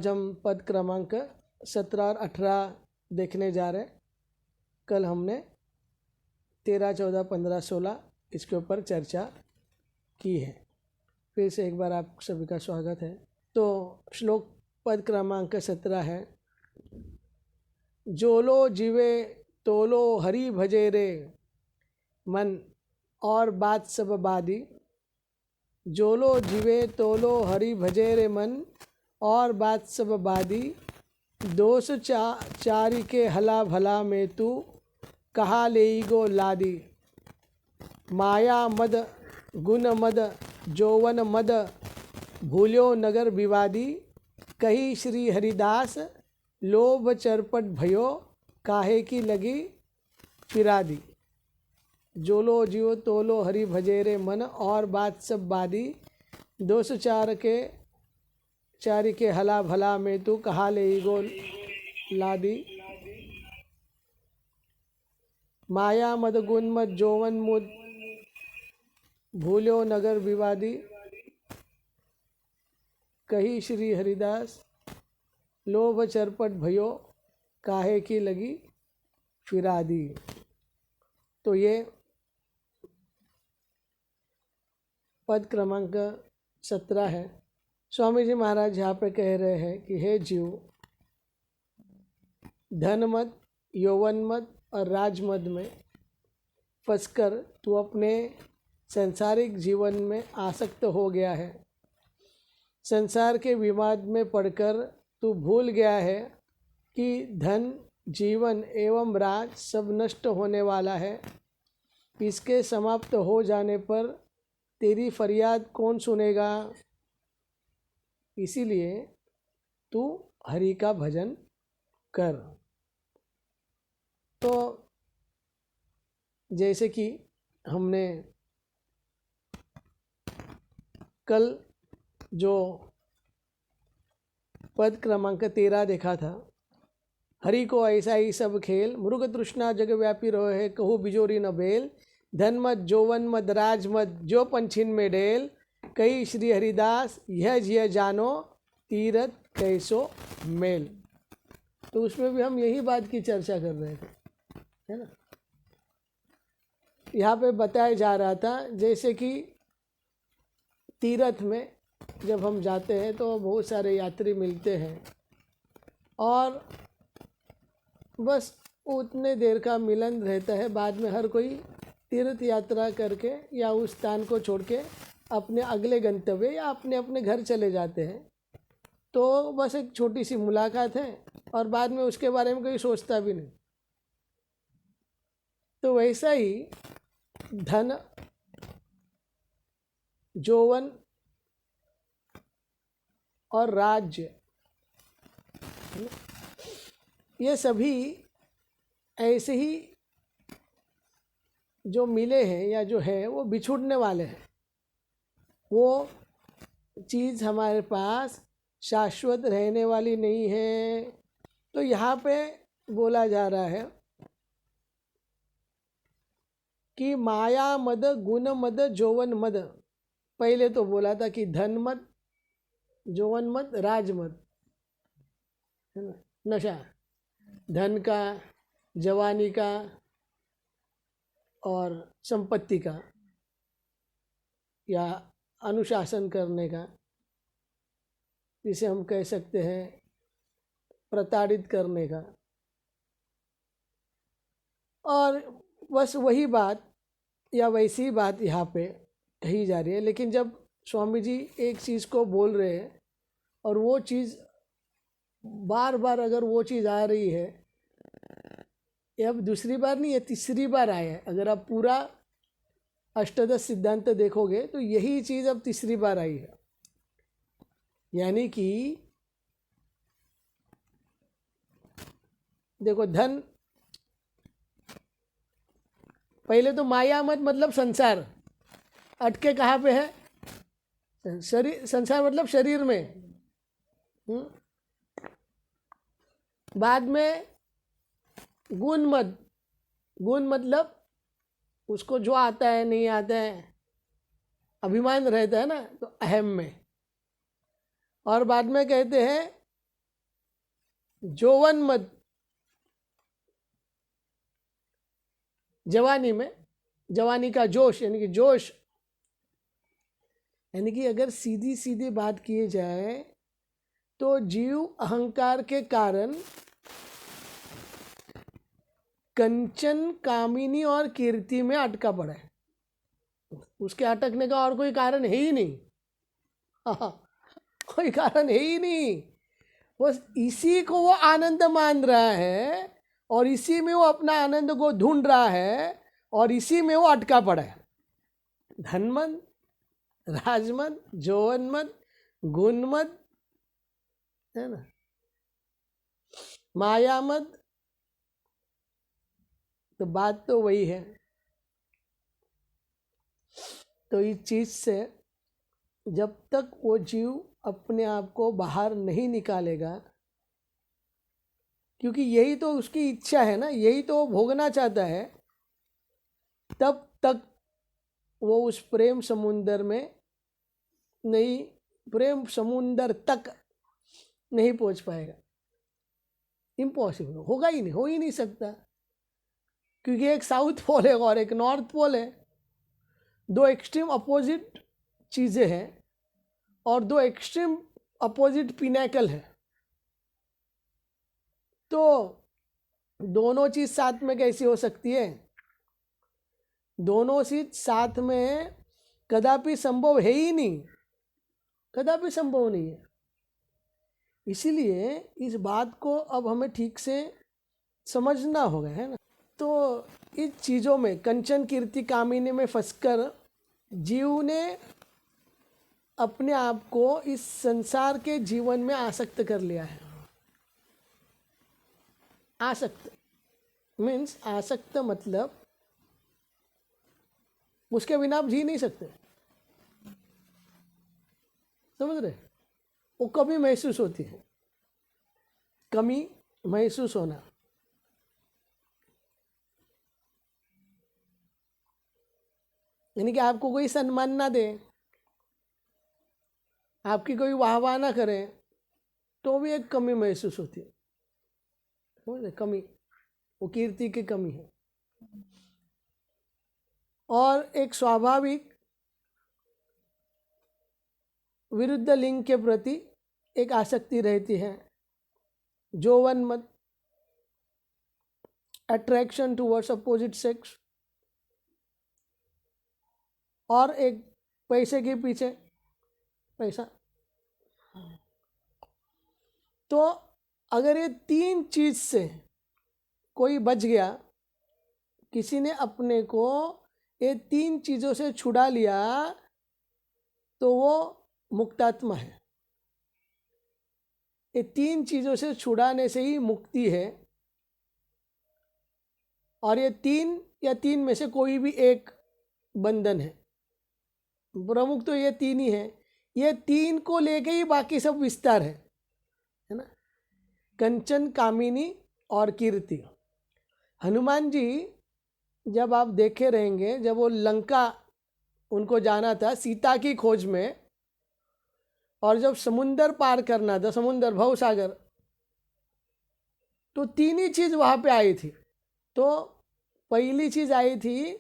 आज हम पद क्रमांक 17 और 18 देखने जा रहे हैं। कल हमने 13, 14, 15, 16 इसके ऊपर चर्चा की है। फिर से एक बार आप सभी का स्वागत है। तो श्लोक पद क्रमांक 17 है, जोलो जीवे तोलो हरि भजे रे मन और बात सब बादी। जोलो जीवे तोलो हरि भजे रे मन और बात सब बादी। दोष चारी के हला भला में तू कहा लेगो लादी। माया मद गुण मद जोवन मद भूल्यो नगर विवादी। कही श्री हरिदास लोभ चरपट भयो काहे की लगी फिरादी। जोलो जियो तोलो हरि भजे रे मन और बात सब बादी। दोष चारी के हला भला में तू कहा लेगो लादी। माया मद गुण मद जोवन मुद भूल्यो नगर विवादी। कही श्री हरिदास लोभ चरपट भयो काहे की लगी फिरादी। तो ये पद क्रमांक 17 है। स्वामी जी महाराज यहाँ पे कह रहे हैं कि हे जीव, धन मद, यौवन मद और राजमद में फंसकर तू अपने संसारिक जीवन में आसक्त हो गया है। संसार के विवाद में पड़कर तू भूल गया है कि धन, जीवन एवं राज सब नष्ट होने वाला है। इसके समाप्त हो जाने पर तेरी फरियाद कौन सुनेगा। इसीलिए तू हरि का भजन कर। तो जैसे कि हमने कल जो पद क्रमांक 13 देखा था, हरि को ऐसा ही सब खेल मृग तृष्णा जग व्यापी रहे कहू बिजोरी न बेल। धन मत जोवन मत राज मत जो पंछिन में डेल। कई श्री हरिदास यह जिय जानो तीरथ कैसो मेल। तो उसमें भी हम यही बात की चर्चा कर रहे थे, है ना। यहाँ पे बताया जा रहा था जैसे कि तीर्थ में जब हम जाते हैं तो बहुत सारे यात्री मिलते हैं और बस उतने देर का मिलन रहता है। बाद में हर कोई तीर्थ यात्रा करके या उस स्थान को छोड़ के अपने अगले गंतव्य या अपने अपने घर चले जाते हैं। तो बस एक छोटी सी मुलाकात है और बाद में उसके बारे में कोई सोचता भी नहीं। तो वैसा ही धन, यौवन और राज्य, ये सभी ऐसे ही जो मिले हैं या जो है वो बिछुड़ने वाले हैं। वो चीज़ हमारे पास शाश्वत रहने वाली नहीं है। तो यहाँ पे बोला जा रहा है कि माया मद गुण मद जोवन मद। पहले तो बोला था कि धन मद, जोवन मद, राज मद, है ना, नशा, धन का, जवानी का और संपत्ति का या अनुशासन करने का, जिसे हम कह सकते हैं प्रताड़ित करने का। और बस वही बात या वैसी ही बात यहाँ पे कही जा रही है। लेकिन जब स्वामी जी एक चीज़ को बोल रहे हैं और वो चीज़ बार बार अगर वो चीज़ आ रही है, ये अब दूसरी बार नहीं, ये तीसरी बार आया है। अगर आप पूरा अष्टादश सिद्धांत देखोगे तो यही चीज़ अब तीसरी बार आई है। यानी कि देखो, धन, पहले तो माया मत मतलब संसार अटके कहाँ पे है, शरीर, संसार मतलब शरीर में। बाद में गुण मत, गुण मतलब उसको जो आता है नहीं आता है, अभिमान रहता है ना, तो अहम में। और बाद में कहते हैं जोवन मद, जवानी में, जवानी का जोश यानी कि जोश, यानी कि अगर सीधी सीधी बात की जाए तो जीव अहंकार के कारण कंचन, कामिनी और कीर्ति में अटका पड़ा है। उसके अटकने का और कोई कारण है ही नहीं। कोई कारण है ही नहीं, बस इसी को वो आनंद मान रहा है और इसी में वो अपना आनंद को ढूंढ रहा है और इसी में वो अटका पड़ा है। धनमद, राजमद, जौवनमद, गुणमद, है ना, मायामद, तो बात तो वही है। तो इस चीज से जब तक वो जीव अपने आप को बाहर नहीं निकालेगा, क्योंकि यही तो उसकी इच्छा है ना, यही तो वो भोगना चाहता है, तब तक वो उस प्रेम समुंदर में नहीं, प्रेम समुंदर तक नहीं पहुंच पाएगा। इम्पॉसिबल, होगा ही नहीं, हो ही नहीं सकता, क्योंकि एक साउथ पोल है और एक नॉर्थ पोल है, दो एक्सट्रीम अपोजिट चीज़ें हैं और दो एक्सट्रीम अपोजिट पिनैकल है। तो दोनों चीज़ साथ में कैसी हो सकती है? दोनों चीज़ साथ में कदापि संभव है ही नहीं, कदापि संभव नहीं है। इसीलिए इस बात को अब हमें ठीक से समझना होगा, है ना। तो इस चीज़ों में, कंचन, कीर्ति, कामिनी में फंसकर जीव ने अपने आप को इस संसार के जीवन में आसक्त कर लिया है। आसक्त मीन्स, आसक्त मतलब उसके बिना आप जी नहीं सकते, समझ रहे? वो कमी महसूस होती है, कमी महसूस होना। यानी कि आपको कोई सम्मान ना दे, आपकी कोई वाहवाह ना करे, तो भी एक कमी महसूस होती है, समझ रहे? कमी, वो कीर्ति की कमी है। और एक स्वाभाविक विरुद्ध लिंग के प्रति एक आसक्ति रहती है, जौवन मत, अट्रैक्शन टुवर्ड्स अपोजिट सेक्स, और एक पैसे के पीछे, पैसा। तो अगर ये तीन चीज से कोई बच गया, किसी ने अपने को ये तीन चीजों से छुड़ा लिया, तो वो मुक्तात्मा है। ये तीन चीजों से छुड़ाने से ही मुक्ति है, और ये तीन या तीन में से कोई भी एक बंधन है। प्रमुख तो ये तीन ही है, ये तीन को लेके ही बाकी सब विस्तार है ना। कंचन, कामिनी और कीर्ति। हनुमान जी, जब आप देखे रहेंगे, जब वो लंका उनको जाना था सीता की खोज में, और जब समुंदर पार करना था, समुंदर, भवसागर, तो तीन ही चीज वहां पे आई थी। तो पहली चीज आई थी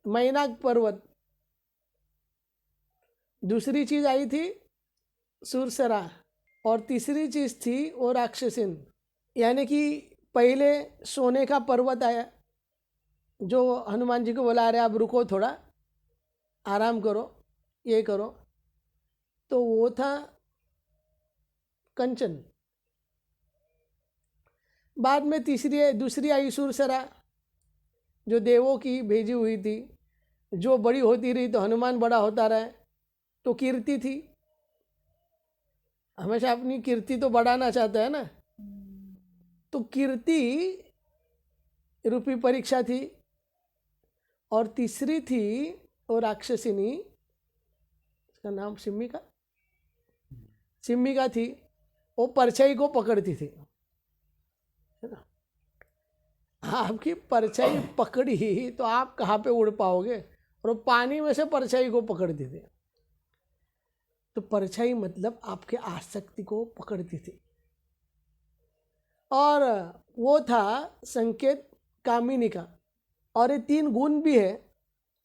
मैनाक पर्वत, दूसरी चीज आई थी सुरसरा, और तीसरी चीज थी वो राक्षसिन। यानी कि पहले सोने का पर्वत आया, जो हनुमान जी को बुला रहे, आप रुको थोड़ा, आराम करो, ये करो, तो वो था कंचन। बाद में दूसरी आई सुरसरा, जो देवों की भेजी हुई थी, जो बड़ी होती रही तो हनुमान बड़ा होता रहा, तो कीर्ति थी। हमेशा अपनी कीर्ति तो बढ़ाना चाहता है ना, तो कीर्ति रूपी परीक्षा थी। और तीसरी थी वो राक्षसिनी, उसका नाम सिम्मिका थी, वो परछाई को पकड़ती थी, है ना। आपकी परछाई पकड़ी तो आप कहाँ पे उड़ पाओगे, और वो पानी में से परछाई को पकड़ती थी। तो परछाई मतलब आपके आसक्ति को पकड़ती थी। और वो था संकेत कामिनी का। और ये 3 गुण भी है,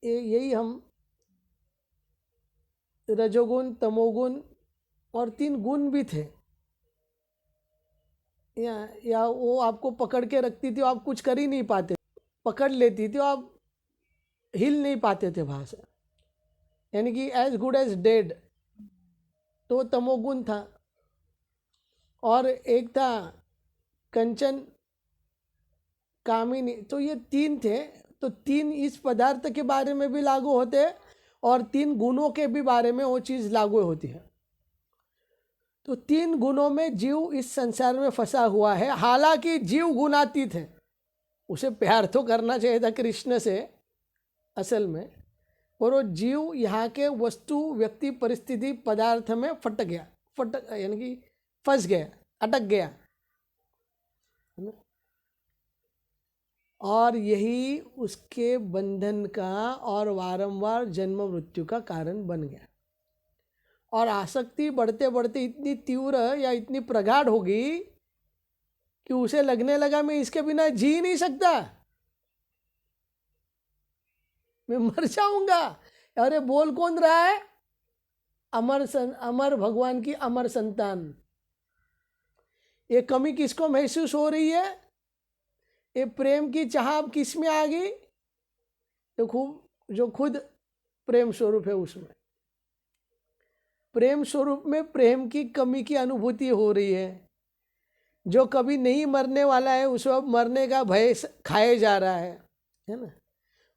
यही हम रजोगुण, तमोगुण और 3 गुण भी थे। या वो आपको पकड़ के रखती थी, आप कुछ कर ही नहीं पाते, पकड़ लेती थी, आप हिल नहीं पाते थे वहाँ से, यानी कि एज गुड एज डेड। तो तमोगुण था। और एक था कंचन कामिनी। तो ये 3 थे। तो 3 इस पदार्थ के बारे में भी लागू होते हैं और 3 गुणों के भी बारे में वो चीज़ लागू होती है। तो 3 गुणों में जीव इस संसार में फंसा हुआ है। हालांकि जीव गुणातीत है, उसे प्यार तो करना चाहिए था कृष्ण से असल में, पर वो जीव यहाँ के वस्तु, व्यक्ति, परिस्थिति, पदार्थ में यानी कि फंस गया, अटक गया। और यही उसके बंधन का और वारंवार जन्म मृत्यु का कारण बन गया। और आसक्ति बढ़ते बढ़ते इतनी तीव्र या इतनी प्रगाढ़ होगी कि उसे लगने लगा मैं इसके बिना जी नहीं सकता, मैं मर जाऊंगा। अरे बोल कौन रहा है? अमर भगवान की अमर संतान। ये कमी किसको महसूस हो रही है? ये प्रेम की चाह किस में आ गई? तो जो खुद प्रेम स्वरूप है, उसमें प्रेम स्वरूप में प्रेम की कमी की अनुभूति हो रही है। जो कभी नहीं मरने वाला है उसे अब मरने का भय खाए जा रहा है ना।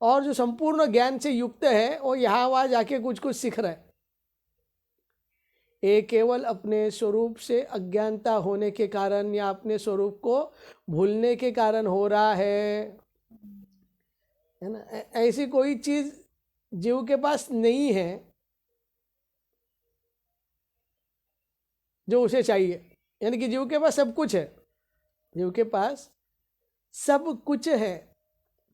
और जो संपूर्ण ज्ञान से युक्त है वो यहाँ वहाँ जाके कुछ कुछ सीख रहा है। ये केवल अपने स्वरूप से अज्ञानता होने के कारण या अपने स्वरूप को भूलने के कारण हो रहा है ना। ऐसी कोई चीज जीव के पास नहीं है जो उसे चाहिए। यानी कि जीव के पास सब कुछ है, जीव के पास सब कुछ है,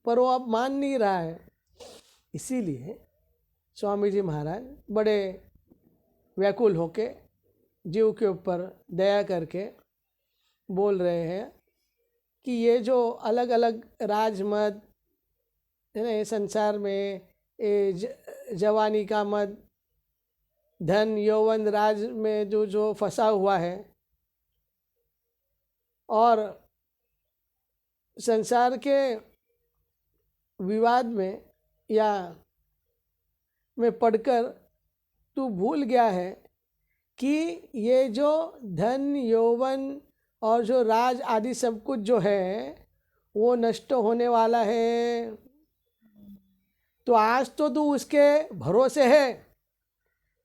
पर वो अब मान नहीं रहा है। इसीलिए स्वामी जी महाराज बड़े व्याकुल होके जीव के ऊपर दया करके बोल रहे हैं कि ये जो अलग अलग राजमत है ना, ये संसार में ये जवानी का मत, धन यौवन राज में जो जो फंसा हुआ है, और संसार के विवाद में या में पढ़कर तू भूल गया है कि ये जो धन यौवन और जो राज आदि सब कुछ जो है वो नष्ट होने वाला है। तो आज तो तू उसके भरोसे है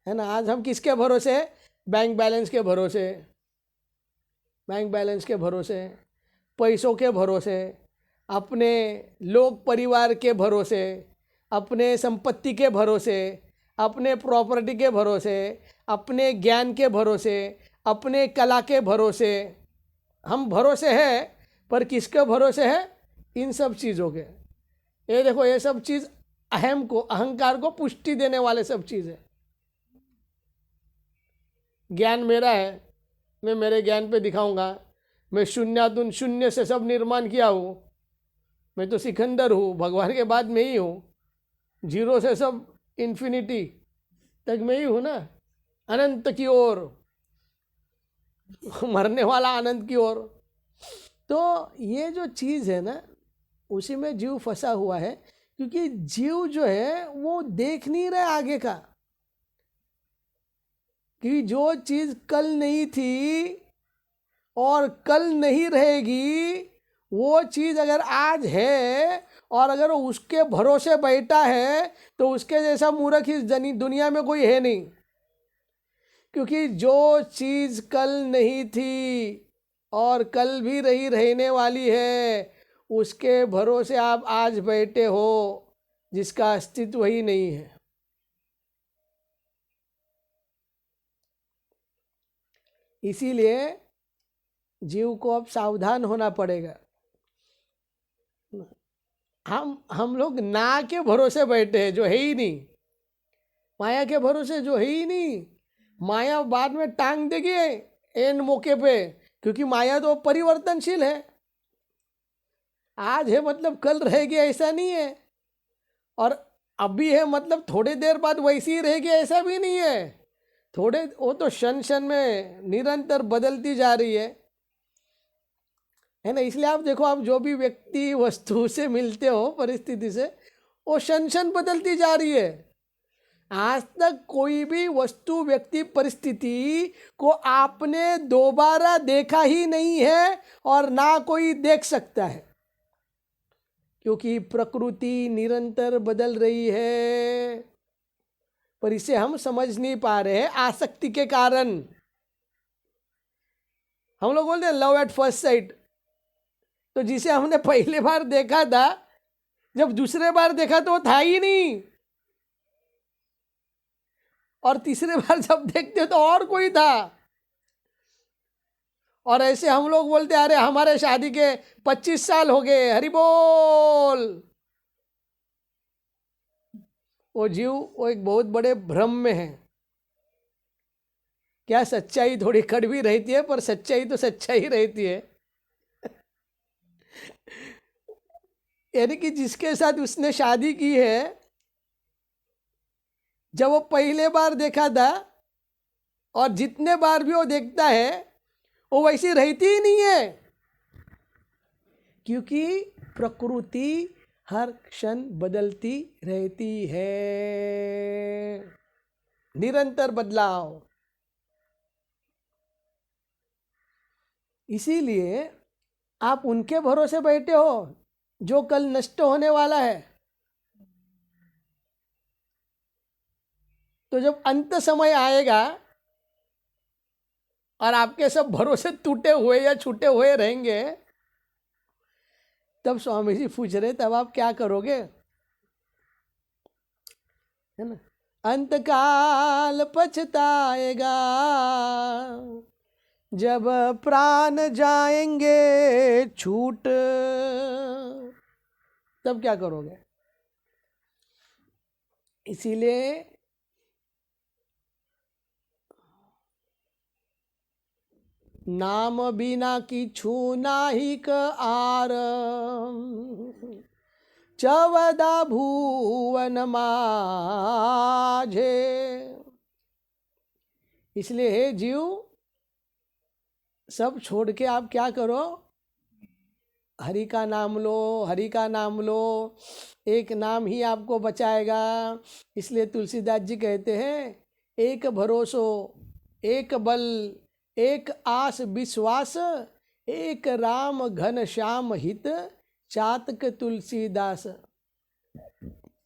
ना। आज हम किसके भरोसे? बैंक बैलेंस के भरोसे, बैंक बैलेंस के भरोसे, पैसों के भरोसे, अपने लोक परिवार के भरोसे, अपने संपत्ति के भरोसे, अपने प्रॉपर्टी के भरोसे, अपने ज्ञान के भरोसे, अपने कला के भरोसे हम भरोसे हैं। पर किसके भरोसे है? इन सब चीज़ों के। ये देखो, ये सब चीज़ अहम को, अहंकार को पुष्टि देने वाले सब चीज़ है। ज्ञान मेरा है, मैं मेरे ज्ञान पे दिखाऊंगा, मैं शून्यातुन शून्य से सब निर्माण किया हूँ, मैं तो सिकंदर हूँ, भगवान के बाद मैं ही हूँ, जीरो से सब इन्फिनिटी तक मैं ही हूँ ना, अनंत की ओर, मरने वाला अनंत की ओर। तो ये जो चीज़ है ना, उसी में जीव फंसा हुआ है, क्योंकि जीव जो है वो देख नहीं रहा आगे का, कि जो चीज़ कल नहीं थी और कल नहीं रहेगी, वो चीज़ अगर आज है और अगर उसके भरोसे बैठा है तो उसके जैसा मूर्ख इस दुनिया में कोई है नहीं। क्योंकि जो चीज़ कल नहीं थी और कल भी रहने वाली है, उसके भरोसे आप आज बैठे हो जिसका अस्तित्व ही नहीं है। इसीलिए जीव को अब सावधान होना पड़ेगा। हम लोग ना के भरोसे बैठे हैं जो है ही नहीं, माया के भरोसे जो है ही नहीं। माया बाद में टांग देगी एन मौके पे क्योंकि माया तो परिवर्तनशील है, आज है मतलब कल रहेगी ऐसा नहीं है, और अभी है मतलब थोड़ी देर बाद वैसी ही रहेगी ऐसा भी नहीं है। थोड़े वो तो क्षण क्षण में निरंतर बदलती जा रही है ना। इसलिए आप देखो, आप जो भी व्यक्ति वस्तु से मिलते हो, परिस्थिति से, वो क्षण क्षण बदलती जा रही है। आज तक कोई भी वस्तु, व्यक्ति, परिस्थिति को आपने दोबारा देखा ही नहीं है और ना कोई देख सकता है, क्योंकि प्रकृति निरंतर बदल रही है। पर इसे हम समझ नहीं पा रहे हैं आसक्ति के कारण। हम लोग बोलते हैं लव एट फर्स्ट साइट, तो जिसे हमने पहले बार देखा था, जब दूसरे बार देखा तो वो था ही नहीं, और तीसरे बार जब देखते तो और कोई था। और ऐसे हम लोग बोलते अरे हमारे शादी के 25 साल हो गए, हरि बोल। वो जीव वो एक बहुत बड़े भ्रम में है। क्या सच्चाई थोड़ी कड़वी रहती है, पर सच्चाई तो सच्चाई रहती है। यानी कि जिसके साथ उसने शादी की है, जब वो पहले बार देखा था और जितने बार भी वो देखता है, वो वैसी रहती ही नहीं है, क्योंकि प्रकृति हर क्षण बदलती रहती है, निरंतर बदलाव। इसीलिए आप उनके भरोसे बैठे हो जो कल नष्ट होने वाला है। तो जब अंत समय आएगा और आपके सब भरोसे टूटे हुए या छूटे हुए रहेंगे, तब स्वामी जी पूछ रहे तब आप क्या करोगे, है ना। अंतकाल पछताएगा जब प्राण जाएंगे छूट, तब क्या करोगे। इसीलिए नाम बिना किछु नाहिक आर, चवदा भुवन माझे। इसलिए हे जीव, सब छोड़ के आप क्या करो, हरि का नाम लो, हरि का नाम लो। एक नाम ही आपको बचाएगा। इसलिए तुलसीदास जी कहते हैं, एक भरोसो, एक बल, एक आस विश्वास, एक राम घन श्याम हित, चातक तुलसीदास।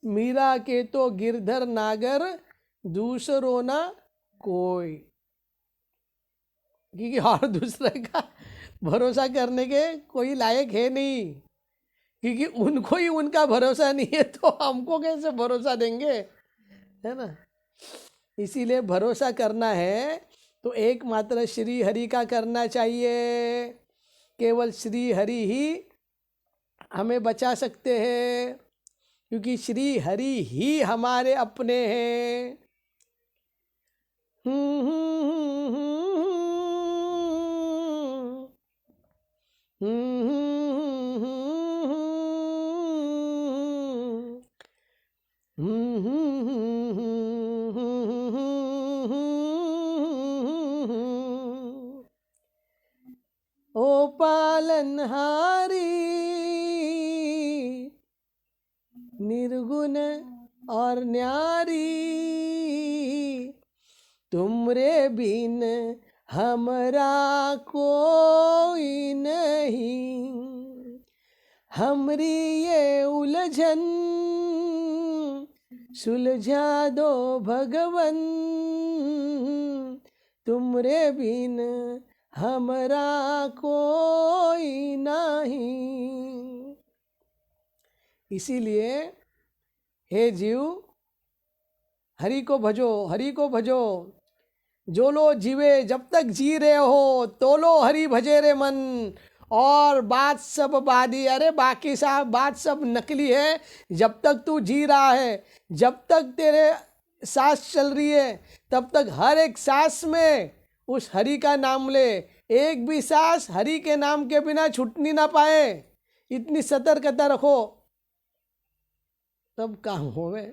मीरा के तो गिरधर नागर, दूसरो ना कोई। क्योंकि और दूसरे का भरोसा करने के कोई लायक है नहीं, क्योंकि उनको ही उनका भरोसा नहीं है, तो हमको कैसे भरोसा देंगे, है ना। इसीलिए भरोसा करना है तो एकमात्र श्री हरि का करना चाहिए। केवल श्री हरि ही हमें बचा सकते हैं, क्योंकि श्री हरि ही हमारे अपने हैं। ओ पालनहारी निर्गुण और न्यारी, तुमरे बिन हमरा कोई नहीं। हमरी ये उलझन सुलझा दो भगवन, तुमरे बिन हमरा कोई नहीं। इसीलिए हे जीव, हरि को भजो, हरि को भजो। जो लो जीवे, जब तक जी रहे हो तो लो हरि भजे रे मन। और बात सब बादी, अरे बाकी साहब बात सब नकली है। जब तक तू जी रहा है, जब तक तेरे सांस चल रही है, तब तक हर एक सांस में उस हरि का नाम ले, एक भी सांस हरि के नाम के बिना छूटनी ना पाए, इतनी सतर्कता रखो, तब काम होवे।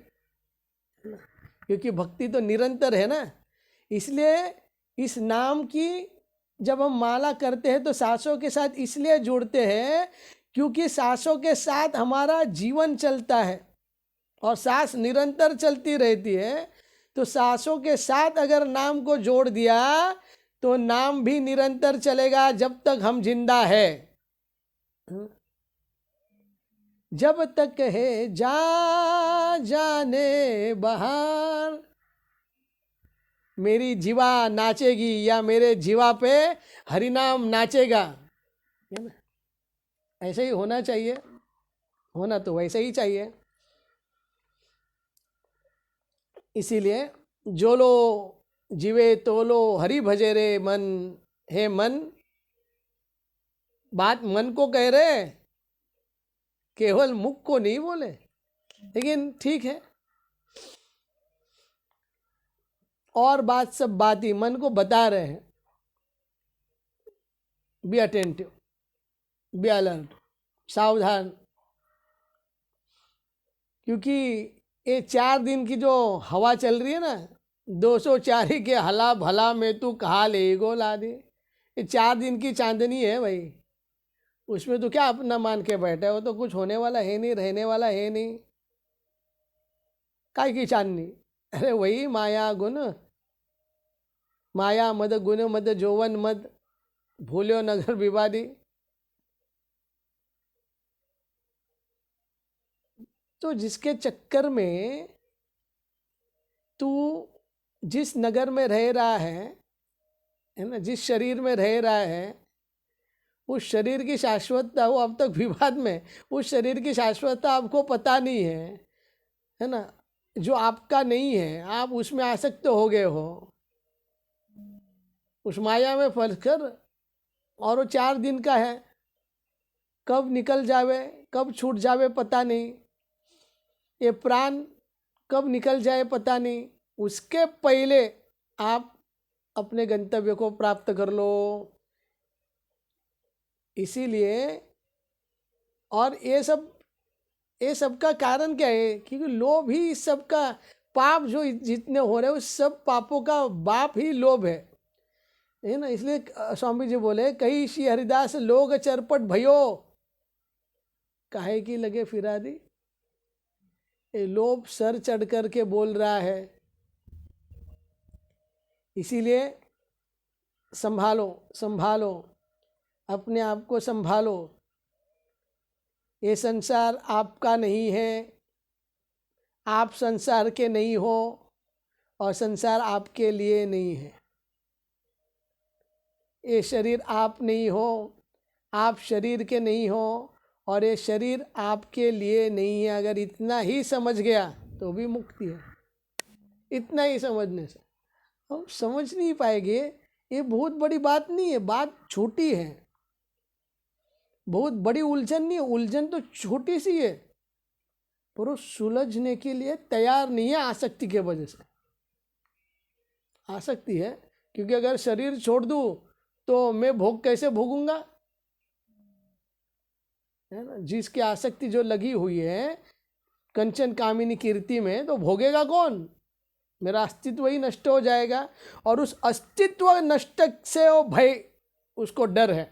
क्योंकि भक्ति तो निरंतर है ना। इसलिए इस नाम की जब हम माला करते हैं तो सांसों के साथ इसलिए जुड़ते हैं क्योंकि सांसों के साथ हमारा जीवन चलता है और सांस निरंतर चलती रहती है। तो सांसों के साथ अगर नाम को जोड़ दिया तो नाम भी निरंतर चलेगा जब तक हम जिंदा है। जब तक है जा जाने बहार, मेरी जीवा नाचेगी या मेरे जीवा पे हरिनाम नाचेगा, है ना। ऐसे ही होना चाहिए, होना तो वैसे ही चाहिए। इसीलिए जो लो जीवे तोलो हरि भजे रे मन, हे मन, बात मन को कह रहे, केवल मुख को नहीं बोले, लेकिन ठीक है। और बात सब बात ही मन को बता रहे हैं, बी अटेंटिव, बी अलर्ट, सावधान। क्योंकि ये 4 दिन की जो हवा चल रही है ना, 204 के हला भला में तू कहा ले गो ला दे, ये 4 दिन की चांदनी है भाई। उसमें तो क्या अपना मान के बैठे हो, तो कुछ होने वाला है नहीं, रहने वाला है नहीं। काय की चांदनी? अरे वही माया गुण, माया मद गुण मद जोवन मद, भूल्यो नगर विवादी। तो जिसके चक्कर में तू जिस नगर में रह रहा है ना, जिस शरीर में रह रहा है, उस शरीर की शाश्वतता, वो अब तक विवाद में, उस शरीर की शाश्वतता आपको पता नहीं है ना। जो आपका नहीं है, आप उसमें आसक्त हो गए हो, उस माया में फंसकर। और वो 4 दिन का है, कब निकल जावे कब छूट जावे पता नहीं, ये प्राण कब निकल जाए पता नहीं। उसके पहले आप अपने गंतव्य को प्राप्त कर लो। इसीलिए, और ये सब का कारण क्या है? क्योंकि लोभ ही इस सब का, पाप जो जितने हो रहे हैं उस सब पापों का बाप ही लोभ है ना। इसलिए स्वामी जी बोले, कही श्री हरिदास लोग चरपट भयो, काहे की लगे फिरा दी। ये लोभ सर चढ़ कर के बोल रहा है। इसीलिए संभालो संभालो, अपने आप को संभालो। ये संसार आपका नहीं है, आप संसार के नहीं हो, और संसार आपके लिए नहीं है। ये शरीर आप नहीं हो, आप शरीर के नहीं हो, और ये शरीर आपके लिए नहीं है। अगर इतना ही समझ गया तो भी मुक्ति है। इतना ही समझने से हम समझ नहीं पाएंगे, ये बहुत बड़ी बात नहीं है, बात छोटी है, बहुत बड़ी उलझन नहीं है। उलझन तो छोटी सी है, पर वो सुलझने के लिए तैयार नहीं है, आसक्ति के वजह से। आसक्ति है, क्योंकि अगर शरीर छोड़ दूं तो मैं भोग कैसे भोगूंगा, है ना। जिसकी आसक्ति जो लगी हुई है कंचन कामिनी कीर्ति में, तो भोगेगा कौन? मेरा अस्तित्व ही नष्ट हो जाएगा। और उस अस्तित्व नष्ट से वो भय, उसको डर है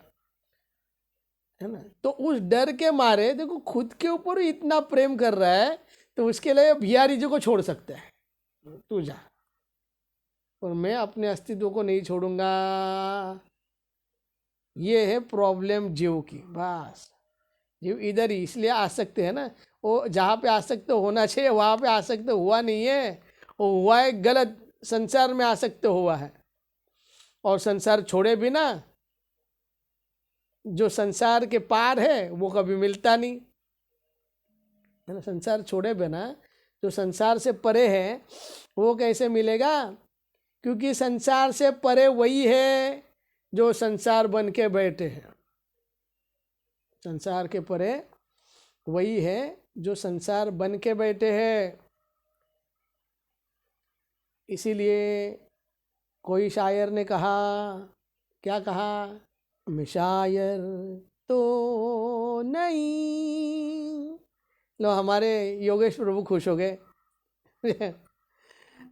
ना। तो उस डर के मारे, देखो खुद के ऊपर ही इतना प्रेम कर रहा है, तो उसके लिए बिहारी जी को छोड़ सकता है, तू जा, और मैं अपने अस्तित्व को नहीं छोड़ूंगा। ये है प्रॉब्लम जीव की। बस जीव इधर ही इसलिए आसक्त है ना, वो जहाँ पे आसक्त होना चाहिए वहाँ पे आसक्त हुआ नहीं है, वो हुआ है गलत संसार में आसक्त हुआ है। और संसार छोड़े बिना जो संसार के पार है वो कभी मिलता नहीं, है ना। संसार छोड़े बिना जो संसार से परे है वो कैसे मिलेगा? क्योंकि संसार से परे वही है जो संसार बन के बैठे हैं। संसार के परे वही है जो संसार बन के बैठे हैं। इसीलिए कोई शायर ने कहा, क्या कहा, मैं शायर तो नहीं। लो हमारे योगेश प्रभु खुश हो गए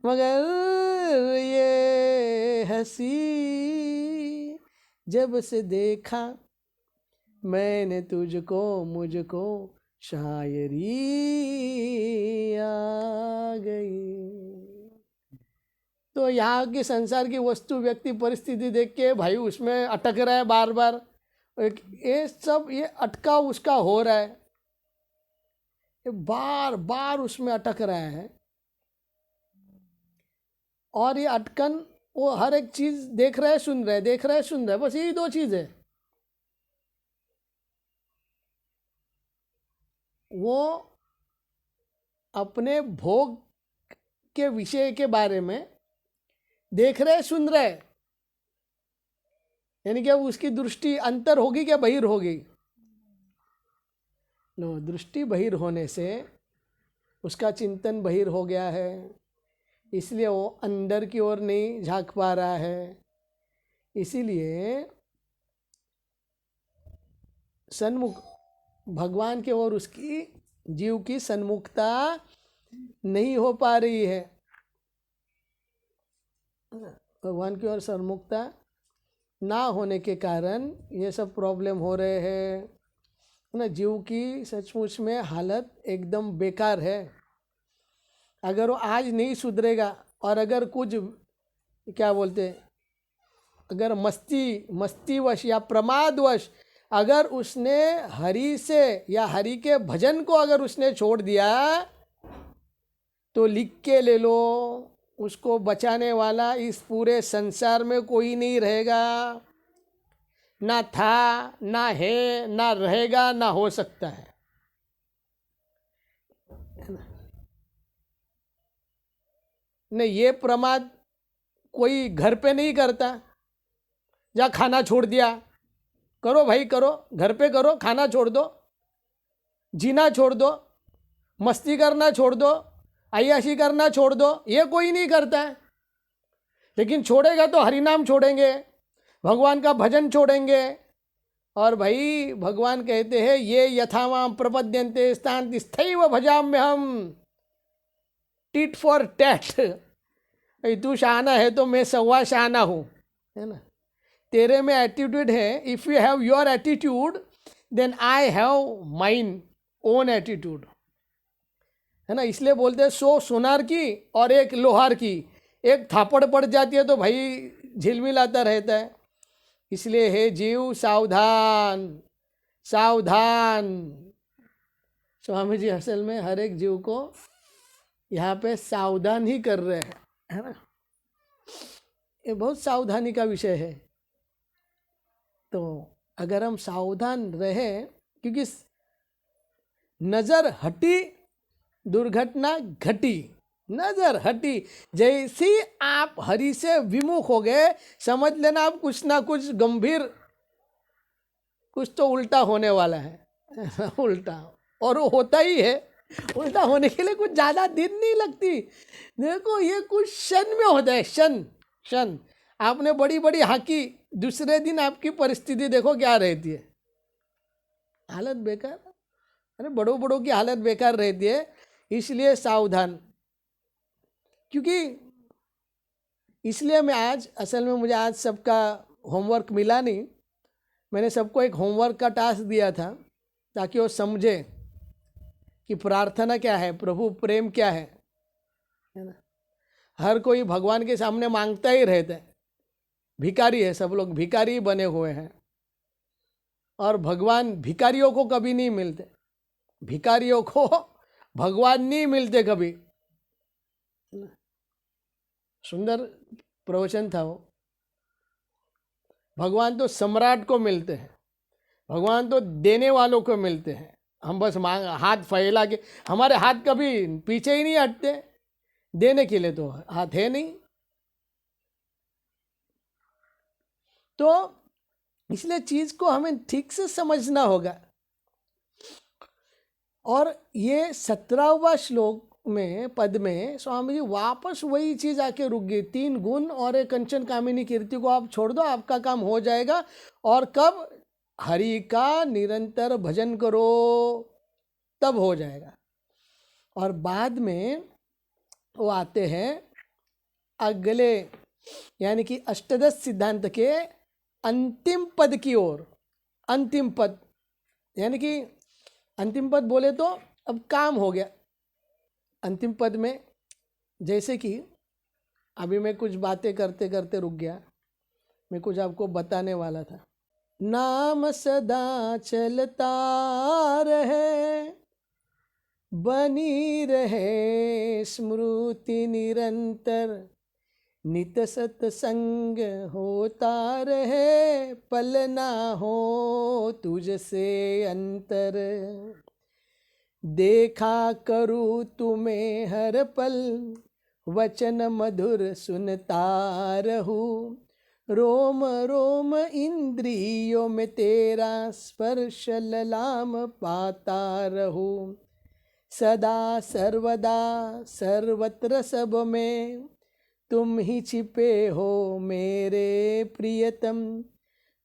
मगर ये हंसी जब से देखा मैंने तुझको मुझको शायरी आ गई। तो यहाँ के संसार की वस्तु व्यक्ति परिस्थिति देख के भाई उसमें अटक रहा है बार बार, ये सब ये अटका उसका हो रहा है, ये बार बार उसमें अटक रहा है। और ये अटकन वो हर एक चीज देख रहा है सुन रहा है, देख रहा है सुन रहा है, बस यही दो चीज है। वो अपने भोग के विषय के बारे में देख रहे सुन रहे, यानी कि अब उसकी दृष्टि अंतर होगी क्या बहिर होगी? नो, दृष्टि बहिर होने से उसका चिंतन बहिर हो गया है, इसलिए वो अंदर की ओर नहीं झांक पा रहा है। इसीलिए सन्मुख भगवान के ओर उसकी जीव की सन्मुखता नहीं हो पा रही है। भगवान की ओर सन्मुखता ना होने के कारण ये सब प्रॉब्लम हो रहे हैं ना। जीव की सचमुच में हालत एकदम बेकार है। अगर वो आज नहीं सुधरेगा और अगर कुछ क्या बोलते, अगर मस्तीवश या प्रमादवश अगर उसने हरि से या हरि के भजन को अगर उसने छोड़ दिया तो लिख के ले लो, उसको बचाने वाला इस पूरे संसार में कोई नहीं रहेगा। ना था, ना है, ना रहेगा, ना हो सकता है ना। नहीं, ये प्रमाद कोई घर पे नहीं करता, जा खाना छोड़ दिया, करो भाई करो, घर पे करो, खाना छोड़ दो, जीना छोड़ दो, मस्ती करना छोड़ दो, अय्याशी करना छोड़ दो, ये कोई नहीं करता है। लेकिन छोड़ेगा तो हरिनाम छोड़ेंगे, भगवान का भजन छोड़ेंगे। और भाई भगवान कहते हैं ये यथावाम प्रपद्यन्ते स्थान तिस्थैव भजाम्य हम, टिट फॉर टैट। तू शाना है तो मैं सवा शाना हूँ, है ना। तेरे में एटीट्यूड है, if you have your attitude then I have mine own attitude, है ना। इसलिए बोलते हैं 100 सोनार की और एक लोहार की, एक थापड़ पड़ जाती है तो भाई झिलमिलाता रहता है। इसलिए हे जीव सावधान सावधान। स्वामी जी असल में हर एक जीव को यहाँ पे सावधान ही कर रहे हैं, है ना। ये बहुत सावधानी का विषय है। तो अगर हम सावधान रहे, क्योंकि नजर हटी दुर्घटना घटी, नजर हटी, जैसी आप हरि से विमुख हो गए समझ लेना आप कुछ ना कुछ गंभीर, कुछ तो उल्टा होने वाला है उल्टा, और वो होता ही है। उल्टा होने के लिए कुछ ज़्यादा दिन नहीं लगती। देखो ये कुछ क्षण में होता है, क्षण। आपने बड़ी बड़ी हाकी, दूसरे दिन आपकी परिस्थिति देखो क्या रहती है, हालत बेकार। अरे बड़ों बड़ों की हालत बेकार रहती है। इसलिए सावधान, क्योंकि इसलिए मैं आज असल में मुझे आज सबका होमवर्क मिला नहीं, मैंने सबको एक होमवर्क का टास्क दिया था ताकि वो समझे कि प्रार्थना क्या है, प्रभु प्रेम क्या है ना। हर कोई भगवान के सामने मांगता ही रहता है, भिखारी है, सब लोग भिखारी बने हुए हैं। और भगवान भिखारियों को कभी नहीं मिलते, भिखारियों को भगवान नहीं मिलते कभी। सुंदर प्रवचन था वो। भगवान तो सम्राट को मिलते हैं, भगवान तो देने वालों को मिलते हैं। हम बस मांग हाथ फैला के, हमारे हाथ कभी पीछे ही नहीं हटते, देने के लिए तो हाथ है नहीं। तो इसलिए चीज को हमें ठीक से समझना होगा। और ये 17वां श्लोक में पद में स्वामी जी वापस वही चीज आके रुक गई। 3 गुण और एक कंचन कामिनी कीर्ति को आप छोड़ दो, आपका काम हो जाएगा। और कब? हरि का निरंतर भजन करो, तब हो जाएगा। और बाद में वो आते हैं अगले, यानी कि अष्टादश सिद्धांत के अंतिम पद की ओर। अंतिम पद यानी कि अंतिम पद बोले तो अब काम हो गया। अंतिम पद में जैसे कि अभी मैं कुछ बातें करते करते रुक गया, मैं कुछ आपको बताने वाला था। नाम सदा चलता रहे, बनी रहे स्मृति निरंतर, नित सत्संग होता रहे, पल ना हो तुझसे अंतर। देखा करूँ तुम्हें हर पल, वचन मधुर सुनता रहूं, रोम रोम इंद्रियों में तेरा स्पर्श ललाम पाता रहूं। सदा सर्वदा सर्वत्र सब में तुम ही छिपे हो मेरे प्रियतम,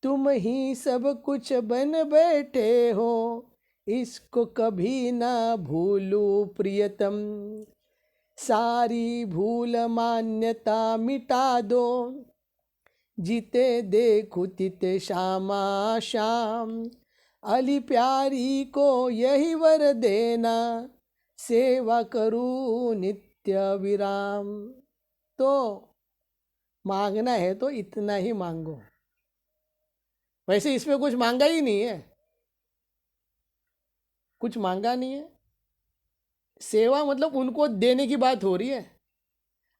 तुम ही सब कुछ बन बैठे हो, इसको कभी ना भूलूं प्रियतम। सारी भूल मान्यता मिटा दो, जीते देखो तिते श्यामा श्याम, अली प्यारी को यही वर देना, सेवा करूं नित्य विराम। तो मांगना है तो इतना ही मांगो, वैसे इसमें कुछ मांगा ही नहीं है, कुछ मांगा नहीं है। सेवा मतलब उनको देने की बात हो रही है।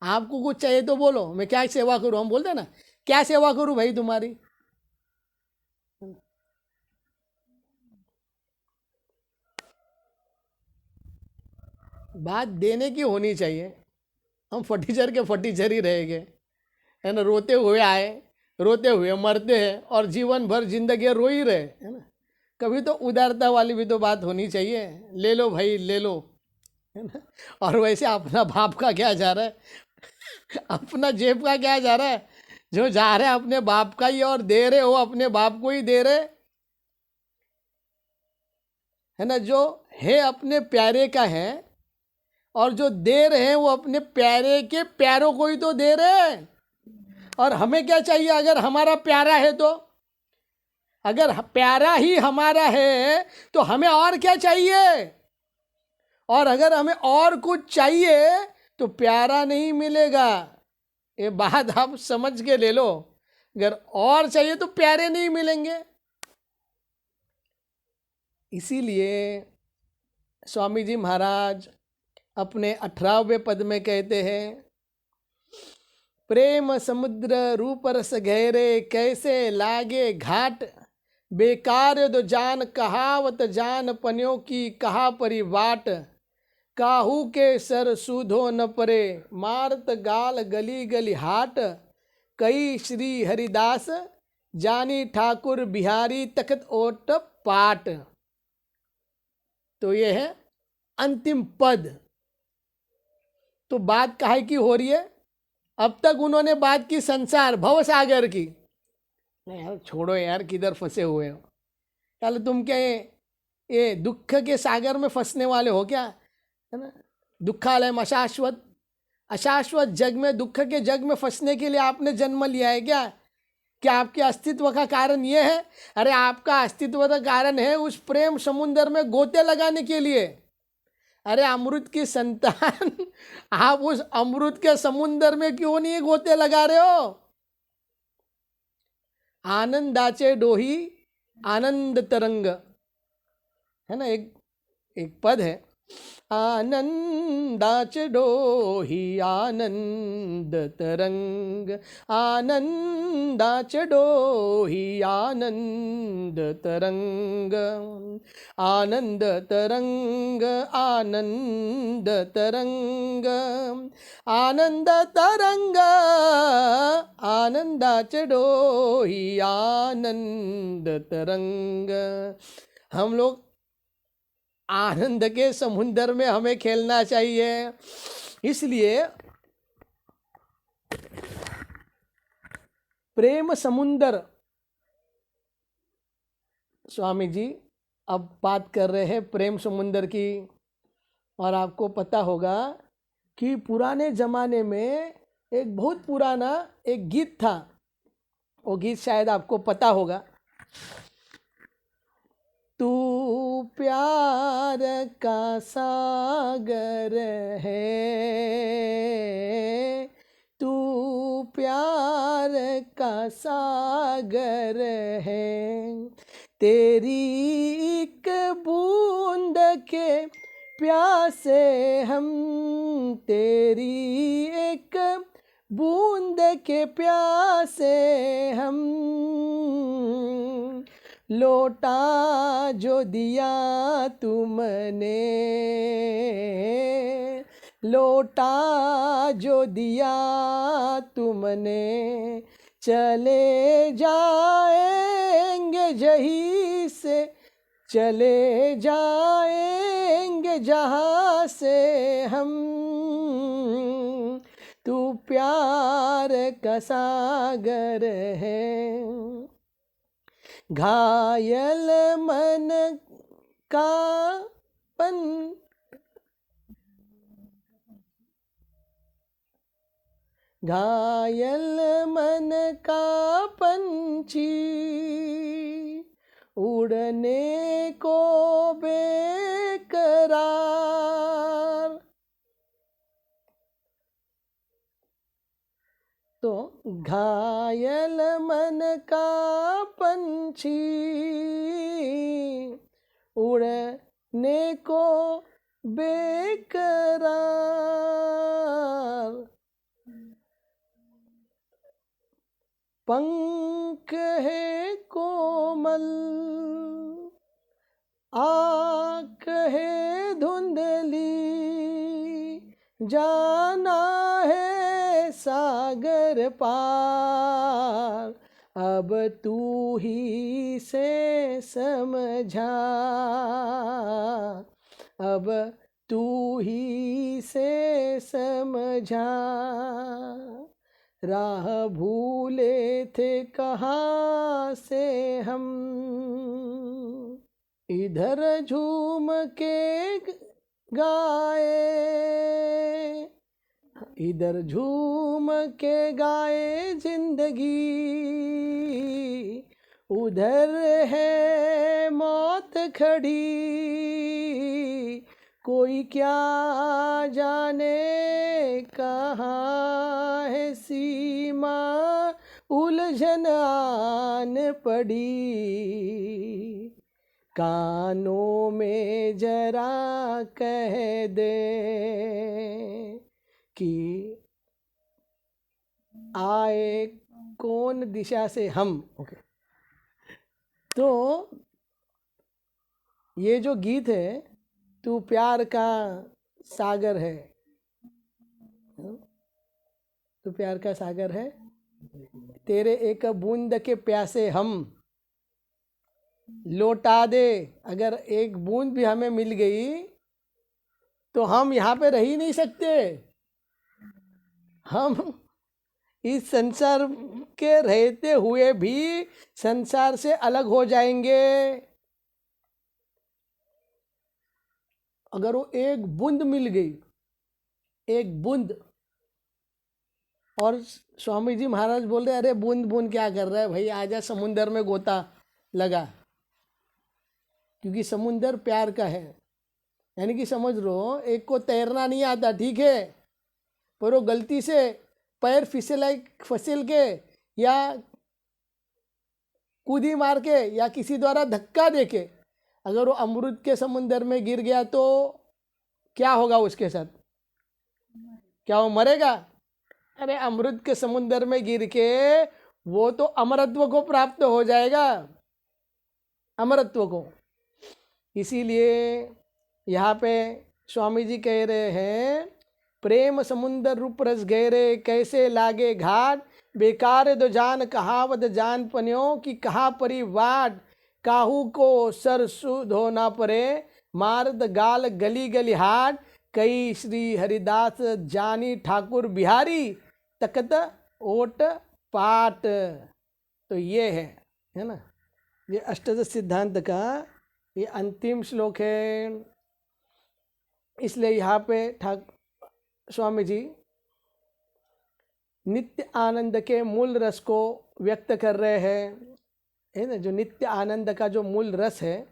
आपको कुछ चाहिए तो बोलो, मैं क्या सेवा करूं, हम बोलते हैं ना, क्या सेवा करूं भाई तुम्हारी। बात देने की होनी चाहिए। हम फटीचर के फटीचर ही रह गए, है ना। रोते हुए आए, रोते हुए मरते हैं, और जीवन भर जिंदगी रो ही रहे, है ना। कभी तो उदारता वाली भी तो बात होनी चाहिए, ले लो भाई ले लो, है ना। और वैसे अपना बाप का क्या जा रहा है, अपना जेब का क्या जा रहा है। जो जा रहे हैं अपने बाप का ही, और दे रहे हो अपने बाप को ही दे रहे, है ना। जो है अपने प्यारे का है, और जो दे रहे हैं वो अपने प्यारे के प्यारों को ही तो दे रहे हैं। और हमें क्या चाहिए अगर हमारा प्यारा है तो? अगर प्यारा ही हमारा है तो हमें और क्या चाहिए? और अगर हमें और कुछ चाहिए तो प्यारा नहीं मिलेगा। ये बात आप समझ के ले लो। अगर और चाहिए तो प्यारे नहीं मिलेंगे। इसीलिए स्वामी जी महाराज अपने 18वें पद में कहते हैं, प्रेम समुद्र रूप रस गहरे, कैसे लागे घाट, बेकार दो जान कहावत, जान पन्यों की कहा परी बाट, काहू के सर सूधो न परे, मारत गाल गली गली हाट, कई श्री हरिदास जानी ठाकुर बिहारी, तखत ओट पाट। तो ये है अंतिम पद। तो बात काहे की हो रही है? अब तक उन्होंने बात की संसार भव सागर की। यार छोड़ो यार, किधर फंसे हुए हो। चलो तुम क्या ये दुख के सागर में फंसने वाले हो क्या, है ना। दुखालय अशाश्वत, अशाश्वत जग में, दुख के जग में फंसने के लिए आपने जन्म लिया है क्या? क्या आपके अस्तित्व का कारण ये है? अरे आपका अस्तित्व का कारण है उस प्रेम समुद्र में गोते लगाने के लिए। अरे अमृत की संतान आप उस अमृत के समुद्र में क्यों नहीं गोते लगा रहे हो? आनंदाचे डोही आनंद तरंग, है ना। एक पद है, आनंदाच डोही आनंद तरंग, आनंदाच डोही आनंद तरंग, आनंद तरंग आनंद तरंग, आनंद तरंग आनंदाच डोही आनंद तरंग। हम लोग आनंद के समुद्र में हमें खेलना चाहिए। इसलिए प्रेम समुंदर, स्वामी जी अब बात कर रहे हैं प्रेम समुंदर की। और आपको पता होगा कि पुराने ज़माने में एक बहुत पुराना एक गीत था, वो गीत शायद आपको पता होगा। तू प्यार का सागर है, तू प्यार का सागर है, तेरी एक बूंद के प्यासे हम, तेरी एक बूंद के प्यासे हम, लौटा जो दिया तुमने, लौटा जो दिया तुमने, चले जाएंगे जहीं से, चले जाएंगे जहाँ से हम, तू प्यार का सागर है। घायल मन का पन, घायल मन का पंछी, उड़ने को बेकरार। तो घायल मन का पंछी, उड़ने को बेकरार, पंख है कोमल, आँख है धुंधली, जाना है सागर पार, अब तू ही से समझा, अब तू ही से समझा, राह भूले थे कहाँ से हम, इधर झूम के गाए, इधर झूम के गाए जिंदगी, उधर है मौत खड़ी, कोई क्या जाने कहाँ है सीमा, उलझन आन पड़ी, कानों में जरा कह दे कि आए कौन दिशा से हम। ओके, तो ये जो गीत है, तू प्यार का सागर है, तू प्यार का सागर है, तेरे एक बूंद के प्यासे हम, लौटा दे। अगर एक बूंद भी हमें मिल गई तो हम यहाँ पे रह ही नहीं सकते, हम इस संसार के रहते हुए भी संसार से अलग हो जाएंगे। अगर वो एक बूंद मिल गई, एक बूंद, और स्वामी जी महाराज बोल रहे अरे बूंद बूंद क्या कर रहा है भाई, आजा समुंदर में गोता लगा, क्योंकि समुंदर प्यार का है। यानी कि समझ लो, एक को तैरना नहीं आता, ठीक है, पर वो गलती से पैर फिसल के या कूदी मार के या किसी द्वारा धक्का देके अगर वो अमृत के समुंदर में गिर गया तो क्या होगा उसके साथ? क्या वो मरेगा? अरे अमृत के समुंदर में गिर के वो तो अमरत्व को प्राप्त हो जाएगा, अमरत्व को। इसीलिए यहाँ पे स्वामी जी कह रहे हैं, प्रेम समुंदर रूप रस गहरे, कैसे लागे घाट, बेकार दो जान कहावत जान पन्यो, कि कहा परी वाट, काहू को सरसु धोना परे, मार्द गाल गली गली हाट, कई श्री हरिदास जानी ठाकुर बिहारी, तकत ओट पाट। तो ये है ना, ये अष्टदश सिद्धांत का ये अंतिम श्लोक है। इसलिए यहाँ पे स्वामी जी नित्य आनंद के मूल रस को व्यक्त कर रहे हैं, है ना। जो नित्य आनंद का जो मूल रस है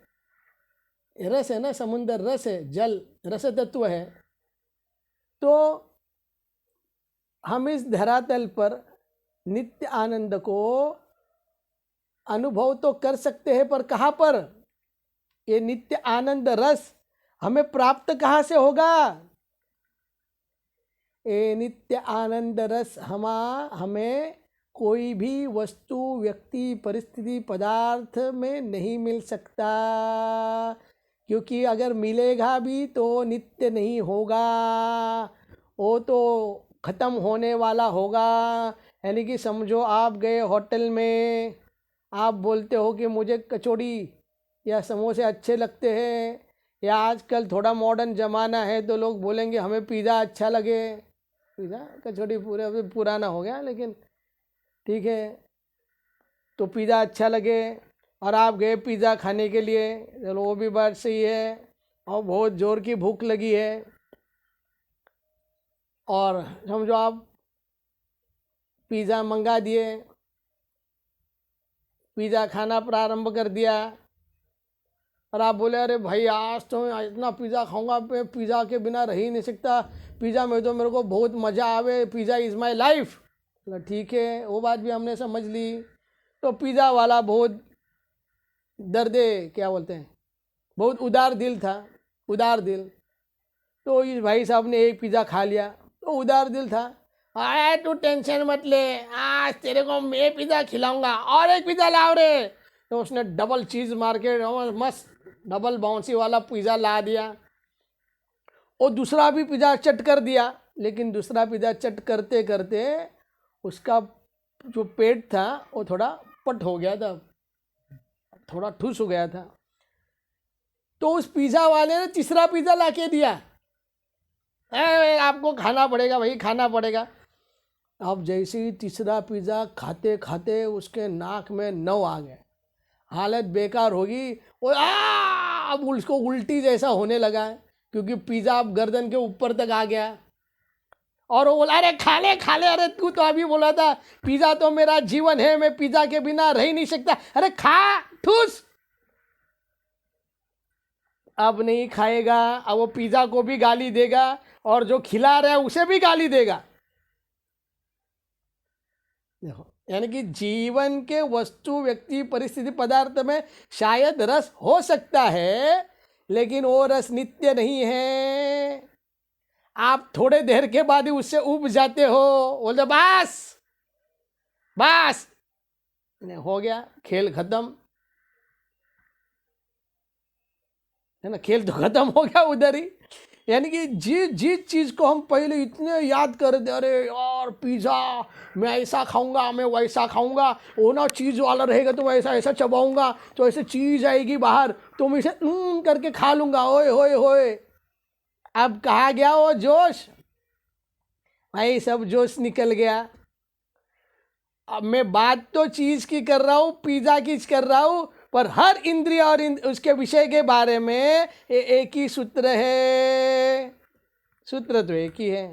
ना, समुद्र रस है, जल रस तत्व है। तो हम इस धरातल पर नित्य आनंद को अनुभव तो कर सकते हैं, पर कहाँ पर? ये नित्य आनंद रस हमें प्राप्त कहाँ से होगा? ये नित्य आनंद रस हमें कोई भी वस्तु, व्यक्ति, परिस्थिति, पदार्थ में नहीं मिल सकता, क्योंकि अगर मिलेगा भी तो नित्य नहीं होगा, वो तो ख़त्म होने वाला होगा। यानी कि समझो आप गए होटल में, आप बोलते हो कि मुझे कचौड़ी या समोसे अच्छे लगते हैं, या आजकल थोड़ा मॉडर्न ज़माना है तो लोग बोलेंगे हमें पिज़्ज़ा अच्छा लगे। पिज़्ज़ा कचौड़ी पूरे पुराना हो गया, लेकिन ठीक है, तो पिज़्ज़ा अच्छा लगे और आप गए पिज़्ज़ा खाने के लिए, चलो वो भी बात सही है। और बहुत ज़ोर की भूख लगी है और समझो आप पिज़्ज़ा मंगा दिए, पिज़्ज़ा खाना प्रारंभ कर दिया और आप बोले अरे भाई आज तो मैं इतना पिज़्ज़ा खाऊंगा, मैं पिज़्ज़ा के बिना रह ही नहीं सकता, पिज़्ज़ा में तो मेरे को बहुत मज़ा आवे, पिज़्ज़ा इज़ माई लाइफ। ठीक है, वो बात भी हमने समझ ली। तो पिज़्ज़ा वाला बहुत दर्दे क्या बोलते हैं, बहुत उदार दिल था, उदार दिल। तो इस भाई साहब ने एक पिज़्ज़ा खा लिया तो उदार दिल था, आए तू टेंशन मत ले, आज तेरे को मैं पिज़्ज़ा खिलाऊंगा और एक पिज़्ज़ा लाओ रे। तो उसने डबल चीज़ मार के मस्त डबल बाउंसी वाला पिज़्ज़ा ला दिया और दूसरा भी पिज़्ज़ा चट कर दिया। लेकिन दूसरा पिज़्ज़ा चट करते करते उसका जो पेट था वो थोड़ा पट हो गया था, थोड़ा ठुस हो गया था। तो उस पिज़्ज़ा वाले ने तीसरा पिज़्ज़ा ला के दिया, आपको खाना पड़ेगा भाई, खाना पड़ेगा। अब जैसे ही तीसरा पिज़्ज़ा खाते खाते उसके नाक में नव आ गए, हालत बेकार होगी। और अब उसको उल्टी जैसा होने लगा, क्योंकि पिज़्ज़ा अब गर्दन के ऊपर तक आ गया। और वो बोला अरे खा ले, अरे तू तो अभी बोला था पिज़्ज़ा तो मेरा जीवन है, मैं पिज़्ज़ा के बिना रह ही नहीं सकता, अरे खा, ठूस। अब नहीं खाएगा, अब वो पिज़्ज़ा को भी गाली देगा और जो खिला रहा है उसे भी गाली देगा। देखो, यानी कि जीवन के वस्तु, व्यक्ति, परिस्थिति, पदार्थ में शायद रस हो सकता है, लेकिन वो रस नित्य नहीं है। आप थोड़े देर के बाद ही उससे उब जाते हो, बोलते बस बस हो गया, खेल खत्म, है ना, खेल तो खत्म हो गया उधर ही। यानी कि जिस चीज़ को हम पहले इतने याद कर दे, अरे यार पिज़्ज़ा मैं ऐसा खाऊंगा, मैं वैसा खाऊंगा, वो ना चीज़ वाला रहेगा तो ऐसा ऐसा चबाऊंगा तो ऐसे चीज़ आएगी बाहर तो मैं इसे करके खा लूंगा, ओए होए होए। अब कहाँ गया वो जोश भाई, सब जोश निकल गया। अब मैं बात तो चीज़ की कर रहा हूँ, पिज़्ज़ा की कर रहा हूँ, पर हर इंद्रिय और उसके विषय के बारे में एक ही सूत्र है, सूत्र तो एक ही है।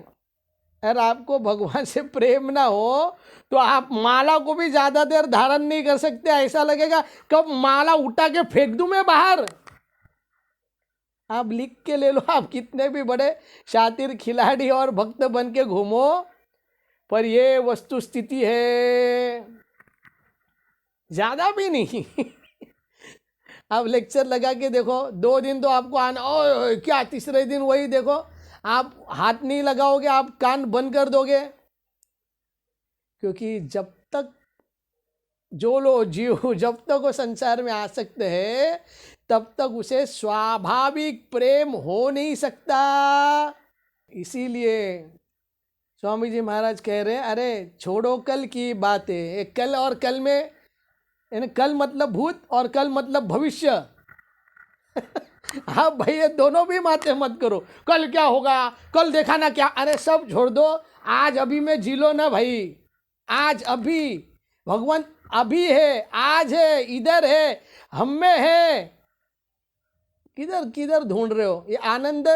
अगर आपको भगवान से प्रेम ना हो तो आप माला को भी ज़्यादा देर धारण नहीं कर सकते, ऐसा लगेगा कब माला उठा के फेंक दूं मैं बाहर। आप लिख के ले लो, आप कितने भी बड़े शातिर खिलाड़ी और भक्त बन के घूमो, पर ये वस्तु स्थिति है, ज़्यादा भी नहीं। आप लेक्चर लगा के देखो, 2 दिन तो आपको आना, ओ क्या तीसरे दिन वही देखो, आप हाथ नहीं लगाओगे, आप कान बंद कर दोगे। क्योंकि जब तक जो लोग जीव जब तक वो संसार में आ सकते हैं तब तक उसे स्वाभाविक प्रेम हो नहीं सकता। इसीलिए स्वामी जी महाराज कह रहे हैं, अरे छोड़ो कल की बातें, कल और कल में, यानी कल मतलब भूत और कल मतलब भविष्य। हाँ भाई, ये दोनों भी बातें मत करो, कल क्या होगा, कल देखा ना क्या, अरे सब छोड़ दो, आज अभी में जी लो ना भाई। आज अभी भगवान अभी है, आज है, इधर है, हम में है। किधर किधर ढूंढ रहे हो ये आनंद?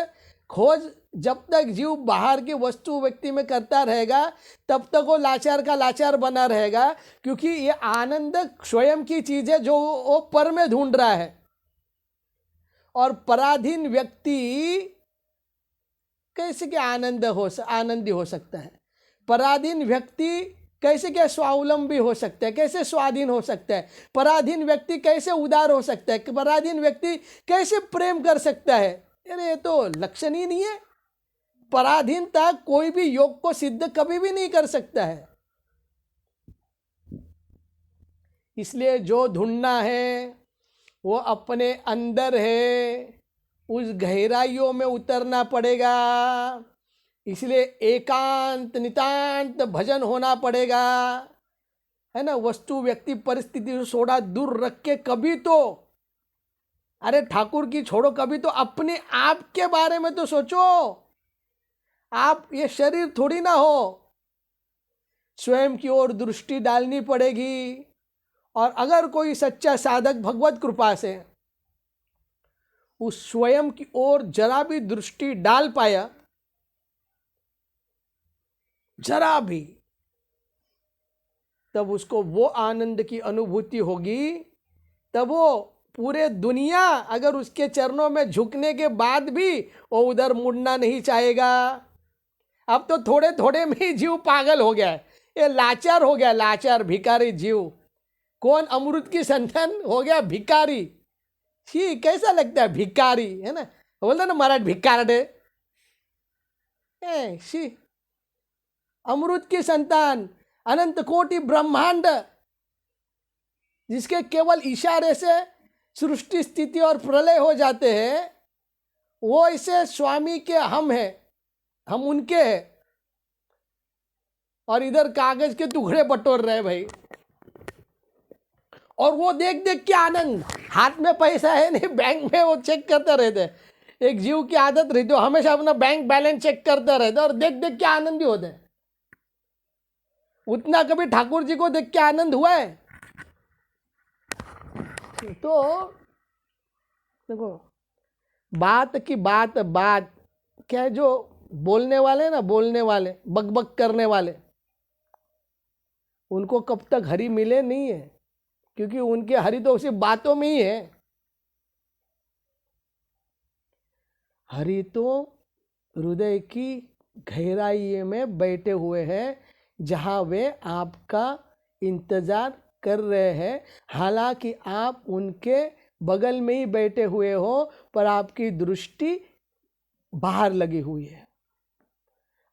खोज। जब तक जीव बाहर की वस्तु व्यक्ति में करता रहेगा तब तक वो लाचार का लाचार बना रहेगा, क्योंकि ये आनंद स्वयं की चीज है जो वो पर में ढूंढ रहा है। और पराधीन व्यक्ति कैसे क्या आनंदी हो सकता है? पराधीन व्यक्ति कैसे क्या स्वावलंबी हो सकता है, कैसे स्वाधीन हो सकता है? पराधीन व्यक्ति कैसे उदार हो सकता है? पराधीन व्यक्ति कैसे प्रेम कर सकता है? अरे ये तो लक्षण ही नहीं है। पराधीनता कोई भी योग को सिद्ध कभी भी नहीं कर सकता है। इसलिए जो ढूंढना है वो अपने अंदर है, उस गहराइयों में उतरना पड़ेगा। इसलिए एकांत नितांत भजन होना पड़ेगा, है ना। वस्तु व्यक्ति परिस्थिति से थोड़ा दूर रख के कभी तो, अरे ठाकुर की छोड़ो, कभी तो अपने आप के बारे में तो सोचो। आप ये शरीर थोड़ी ना हो, स्वयं की ओर दृष्टि डालनी पड़ेगी। और अगर कोई सच्चा साधक भगवत कृपा से उस स्वयं की ओर जरा भी दृष्टि डाल पाया, जरा भी, तब उसको वो आनंद की अनुभूति होगी। तब वो पूरे दुनिया अगर उसके चरणों में झुकने के बाद भी वो उधर मुड़ना नहीं चाहेगा। अब तो थोड़े थोड़े में ही जीव पागल हो गया है, ये लाचार हो गया, लाचार भिखारी जीव। कौन अमृत की संतान हो गया भिखारी। छी, कैसा लगता है भिखारी, है ना, बोलते ना मराठी भिकारडे। शी, अमृत की संतान, अनंत कोटि ब्रह्मांड, जिसके केवल इशारे से सृष्टि स्थिति और प्रलय हो जाते हैं, वो इसे स्वामी के हम हैं, हम उनके हैं। और इधर कागज के टुकड़े बटोर रहे भाई। और वो देख देख के आनंद, हाथ में पैसा है नहीं, बैंक में वो चेक करते रहते। एक जीव की आदत रहती है हमेशा अपना बैंक बैलेंस चेक करते रहते और देख देख के आनंदी होते हैं। उतना कभी ठाकुर जी को देख के आनंद हुआ है? तो देखो, बात की बात क्या है, जो बोलने वाले ना, बोलने वाले, बकबक करने वाले, उनको कब तक हरि मिले नहीं है, क्योंकि उनके हरि तो सिर्फ बातों में ही है। हरि तो हृदय की गहराई में बैठे हुए हैं, जहां वे आपका इंतजार कर रहे हैं। हालांकि आप उनके बगल में ही बैठे हुए हो, पर आपकी दृष्टि बाहर लगी हुई है,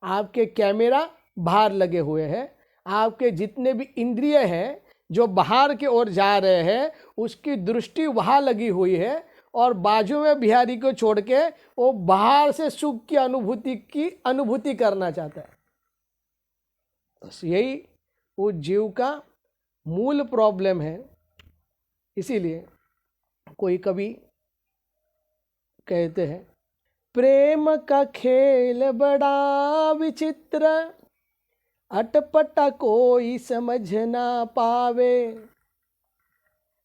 आपके कैमरा बाहर लगे हुए हैं, आपके जितने भी इंद्रिय हैं जो बाहर की ओर जा रहे हैं, उसकी दृष्टि वहां लगी हुई है। और बाजू में बिहारी को छोड़ के वो बाहर से सुख की अनुभूति करना चाहता है। बस यही वो जीव का मूल प्रॉब्लम है। इसीलिए कोई कवि कहते हैं, प्रेम का खेल बड़ा विचित्र, अटपटा कोई समझ ना पावे,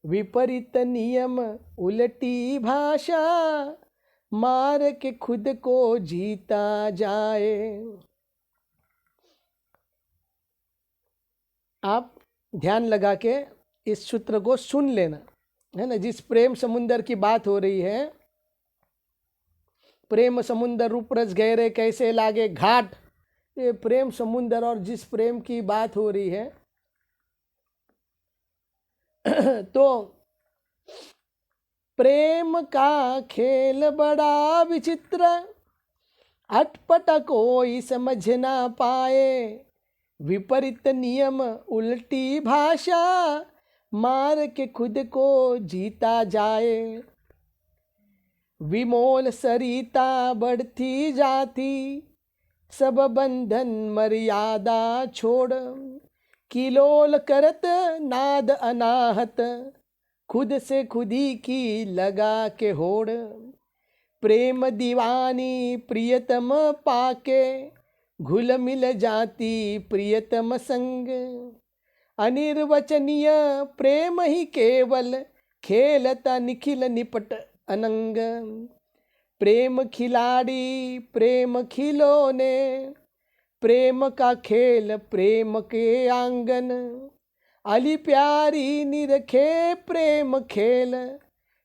विपरीत नियम उल्टी भाषा, मार के खुद को जीता जाए। आप ध्यान लगा के इस सूत्र को सुन लेना, है ना। जिस प्रेम समुंदर की बात हो रही है, प्रेम समुंदर रूप रस गहरे कैसे लागे घाट, ये प्रेम समुंदर और जिस प्रेम की बात हो रही है तो प्रेम का खेल बड़ा विचित्र, अटपट कोई समझ ना पाए, विपरीत नियम उल्टी भाषा, मार के खुद को जीता जाए। विमोल सरिता बढ़ती जाती, सब बंधन मर्यादा छोड़, किलोल करत नाद अनाहत, खुद से खुदी की लगा के होड़। प्रेम दीवानी प्रियतम पाके, घुल मिल जाती प्रियतम संग। अनिर्वचनीय प्रेम ही केवल, खेलता निखिल निपट अनंग। प्रेम खिलाड़ी प्रेम खिलौने, प्रेम का खेल प्रेम के आंगन। अली प्यारी निरखे प्रेम खेल,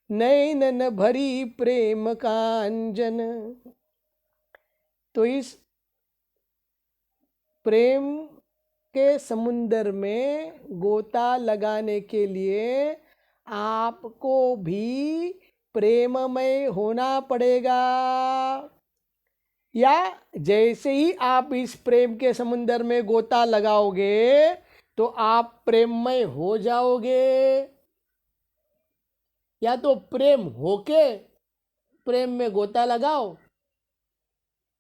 नैनन भरी प्रेम का अंजन। तो इस प्रेम के समुंदर में गोता लगाने के लिए आपको भी प्रेममय होना पड़ेगा, या जैसे ही आप इस प्रेम के समुंदर में गोता लगाओगे तो आप प्रेममय हो जाओगे, या तो प्रेम होके प्रेम में गोता लगाओ,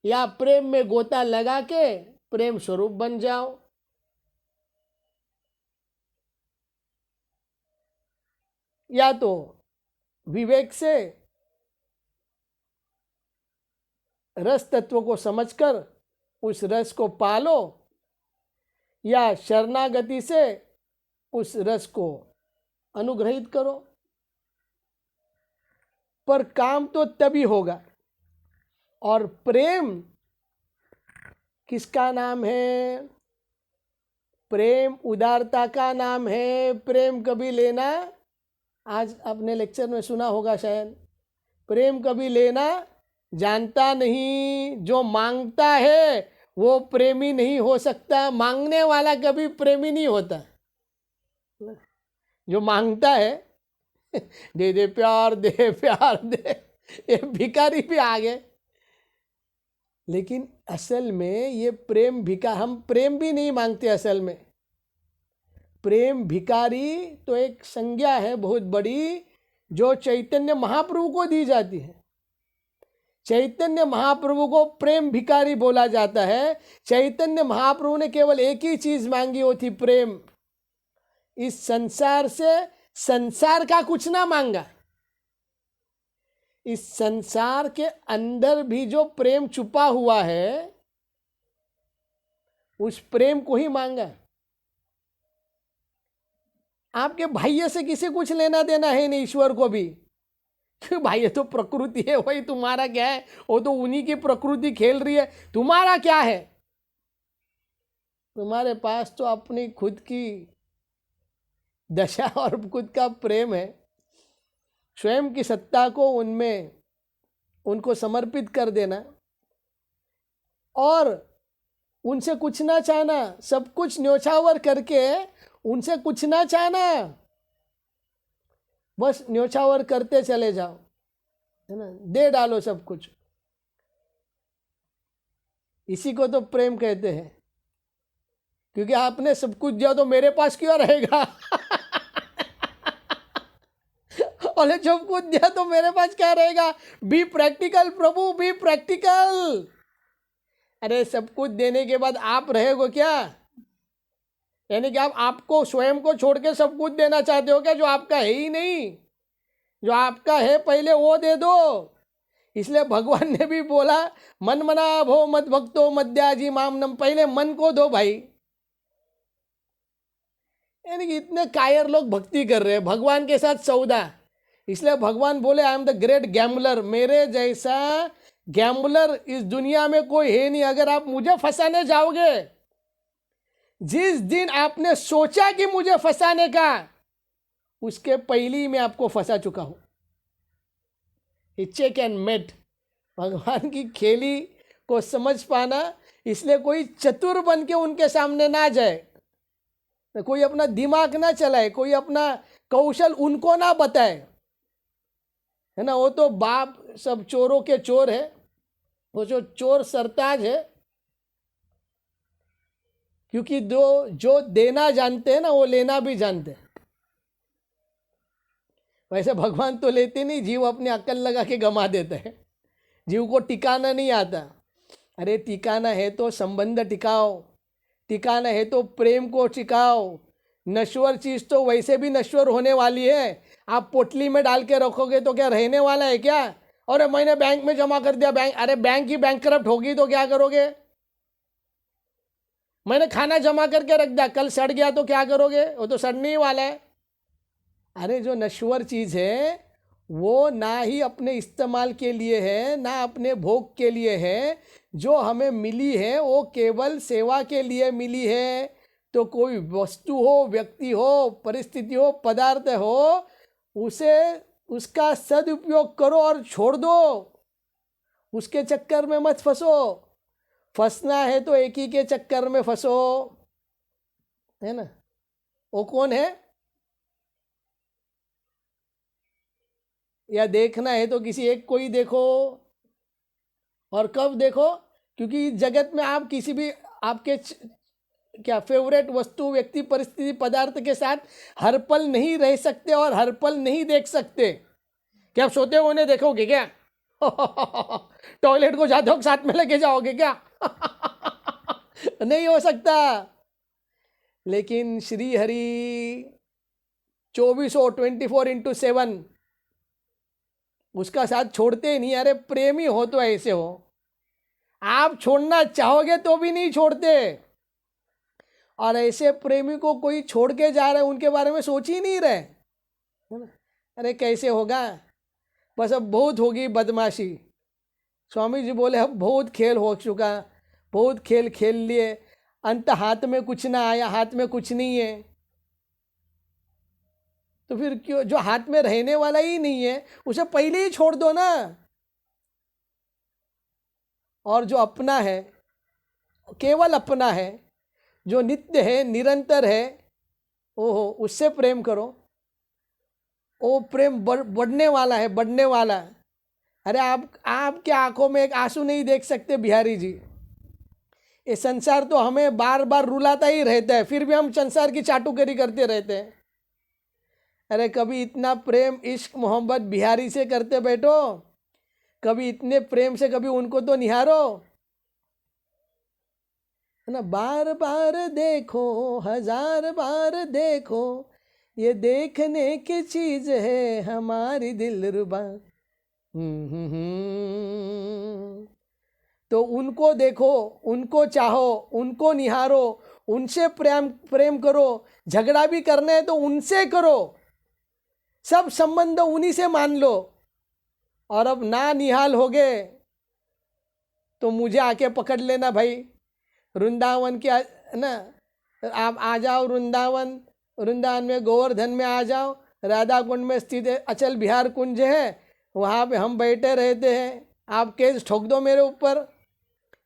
या प्रेम में गोता लगा के प्रेम स्वरूप बन जाओ। या तो विवेक से रस तत्व को समझकर उस रस को पालो, या शरणागति से उस रस को अनुग्रहित करो। पर काम तो तभी होगा। और प्रेम किसका नाम है? प्रेम उदारता का नाम है। प्रेम कभी लेना, आज आपने लेक्चर में सुना होगा शायद, प्रेम कभी लेना जानता नहीं, जो मांगता है वो प्रेमी नहीं हो सकता। मांगने वाला कभी प्रेमी नहीं होता। जो मांगता है दे दे प्यार दे प्यार दे, ये भिखारी भी आ गए। लेकिन असल में ये प्रेम हम प्रेम भी नहीं मांगते। असल में प्रेम भिखारी तो एक संज्ञा है बहुत बड़ी, जो चैतन्य महाप्रभु को दी जाती है। चैतन्य महाप्रभु को प्रेम भिखारी बोला जाता है। चैतन्य महाप्रभु ने केवल एक ही चीज मांगी, वो थी प्रेम। इस संसार से संसार का कुछ ना मांगा। इस संसार के अंदर भी जो प्रेम छुपा हुआ है, उस प्रेम को ही मांगा। आपके भाई से किसी कुछ लेना देना है नहीं, ईश्वर को भी। क्यों भाई, तो प्रकृति है, वही तुम्हारा क्या है? वो तो उन्हीं की प्रकृति खेल रही है, तुम्हारा क्या है? तुम्हारे पास तो अपनी खुद की दशा और खुद का प्रेम है। स्वयं की सत्ता को उनमें उनको समर्पित कर देना और उनसे कुछ ना चाहना, सब कुछ न्योछावर करके उनसे कुछ ना चाहना, बस न्योछावर करते चले जाओ, है ना, दे डालो सब कुछ। इसी को तो प्रेम कहते हैं। क्योंकि आपने सब कुछ दिया तो मेरे पास क्यों रहेगा? और सब कुछ दिया तो मेरे पास क्या रहेगा? Be practical Prabhu, be practical. अरे सब कुछ देने के बाद आप रहेगो क्या? यानी कि आप आपको स्वयं को छोड़ के सब कुछ देना चाहते हो क्या, जो आपका है ही नहीं? जो आपका है पहले वो दे दो। इसलिए भगवान ने भी बोला, मन मना भो मद भक्तो मद्याजी मामनम, पहले मन को दो भाई। यानी कि इतने कायर लोग भक्ति कर रहे हैं, भगवान के साथ सौदा। इसलिए भगवान बोले, I am the great gambler, मेरे जैसा गैम्बलर इस दुनिया में कोई है नहीं। अगर आप मुझे फंसाने जाओगे, जिस दिन आपने सोचा कि मुझे फंसाने का, उसके पहले ही मैं आपको फंसा चुका हूं। Check and mate. भगवान की खेली को समझ पाना, इसलिए कोई चतुर बन के उनके सामने ना जाए, कोई अपना दिमाग ना चलाए, कोई अपना कौशल उनको ना बताए, है ना। वो तो बाप सब चोरों के चोर है, वो जो चोर सरताज है। क्योंकि जो देना जानते हैं ना, वो लेना भी जानते हैं। वैसे भगवान तो लेते नहीं, जीव अपनी अक्ल लगा के गमा देते हैं। जीव को टिकाना नहीं आता। अरे टिकाना है तो संबंध टिकाओ, टिकाना है तो प्रेम को टिकाओ। नश्वर चीज तो वैसे भी नश्वर होने वाली है। आप पोटली में डाल के रखोगे तो क्या रहने वाला है क्या? अरे मैंने बैंक में जमा कर दिया, बैंक, अरे बैंक ही बैंकरप्ट होगी तो क्या करोगे? मैंने खाना जमा करके रख दिया, कल सड़ गया तो क्या करोगे? वो तो सड़ने ही वाला है। अरे जो नश्वर चीज है वो ना ही अपने इस्तेमाल के लिए है, ना अपने भोग के लिए है। जो हमें मिली है वो केवल सेवा के लिए मिली है। तो कोई वस्तु हो, व्यक्ति हो, परिस्थिति हो, पदार्थ हो, उसे उसका सदुपयोग करो और छोड़ दो। उसके चक्कर में मत फंसो। फंसना है तो एक ही के चक्कर में फंसो, है ना? वो कौन है? या देखना है तो किसी एक को ही देखो। और कब देखो? क्योंकि जगत में आप किसी भी आपके क्या फेवरेट वस्तु, व्यक्ति, परिस्थिति, पदार्थ के साथ हर पल नहीं रह सकते और हर पल नहीं देख सकते। क्या आप सोते हुए उन्हें देखोगे क्या? टॉयलेट को जाते हो साथ में लेके जाओगे क्या? नहीं हो सकता। लेकिन श्री हरि 24/7 उसका साथ छोड़ते ही नहीं। अरे प्रेमी हो तो ऐसे हो, आप छोड़ना चाहोगे तो भी नहीं छोड़ते। और ऐसे प्रेमी को कोई छोड़ के जा रहे, उनके बारे में सोच ही नहीं रहे, है ना? अरे कैसे होगा? बस अब बहुत होगी बदमाशी। स्वामी जी बोले अब बहुत खेल हो चुका, बहुत खेल खेल लिए, अंत हाथ में कुछ ना आया, हाथ में कुछ नहीं है। तो फिर क्यों? जो हाथ में रहने वाला ही नहीं है उसे पहले ही छोड़ दो ना। और जो अपना है, केवल अपना है, जो नित्य है, निरंतर है, ओहो, उससे प्रेम करो। वो प्रेम बढ़ने वाला है, बढ़ने वाला। अरे आपके आंखों में एक आंसू नहीं देख सकते बिहारी जी। ये संसार तो हमें बार बार रुलाता ही रहता है, फिर भी हम संसार की चाटुकरी करते रहते हैं। अरे कभी इतना प्रेम, इश्क, मोहब्बत बिहारी से करते बैठो, कभी इतने प्रेम से कभी उनको तो निहारो, है ना? बार बार देखो, 1000 बार देखो, ये देखने की चीज है हमारी दिलरुबा। तो उनको देखो, उनको चाहो, उनको निहारो, उनसे प्रेम प्रेम करो। झगड़ा भी करना है तो उनसे करो, सब संबंध उन्हीं से मान लो। और अब ना निहाल हो गए तो मुझे आके पकड़ लेना भाई, वृंदावन के, ना, आप आ जाओ वृंदावन। वृंदावन में गोवर्धन में आ जाओ, राधा कुंड में स्थित है अचल विहार कुंज है, वहाँ पे हम बैठे रहते हैं। आप केस ठोक दो मेरे ऊपर।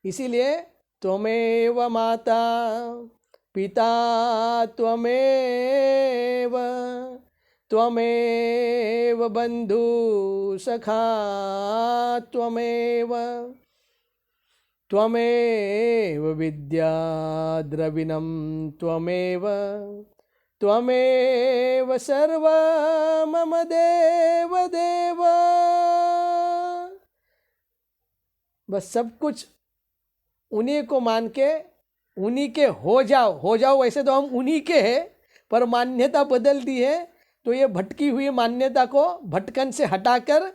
इसीलिए त्वमेव माता पिता त्वमेव, त्वमेव बंधु सखा त्वमेव, त्वमेव विद्या द्रविणं त्वमेव, त्वमेव सर्व मम देव देव। बस सब कुछ उन्हीं को मान के उन्हीं के हो जाओ। हो जाओ वैसे तो हम उन्हीं के हैं, पर मान्यता बदल दी है। तो ये भटकी हुई मान्यता को भटकन से हटाकर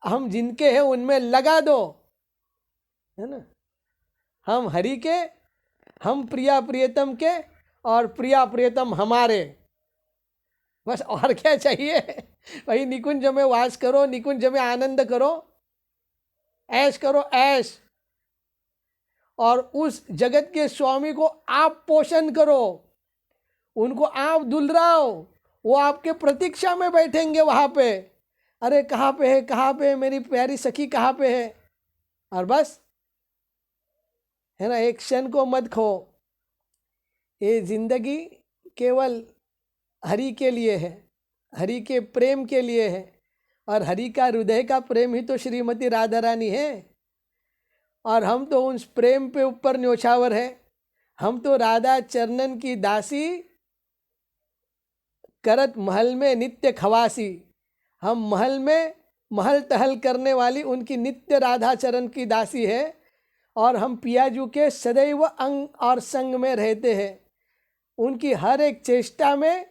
हम जिनके हैं उनमें लगा दो, है ना? हम हरि के, हम प्रिया प्रियतम के, और प्रिया प्रियतम हमारे। बस और क्या चाहिए? भाई निकुंज में वास करो, निकुंज में आनंद करो, ऐश करो, ऐश। और उस जगत के स्वामी को आप पोषण करो, उनको आप दुलराओ, वो आपके प्रतीक्षा में बैठेंगे वहां पे। अरे कहाँ पे है, कहाँ पे है मेरी प्यारी सखी, कहाँ पे है? और बस, है ना, एक क्षण को मत खो। ये जिंदगी केवल हरि के लिए है, हरि के प्रेम के लिए है। और हरि का हृदय का प्रेम ही तो श्रीमती राधा रानी है। और हम तो उस प्रेम पे ऊपर न्योछावर है। हम तो राधा चरणन की दासी, करत महल में नित्य खवासी। हम महल में महल टहल करने वाली उनकी नित्य राधा चरण की दासी है। और हम पियाजू के सदैव अंग और संग में रहते हैं। उनकी हर एक चेष्टा में,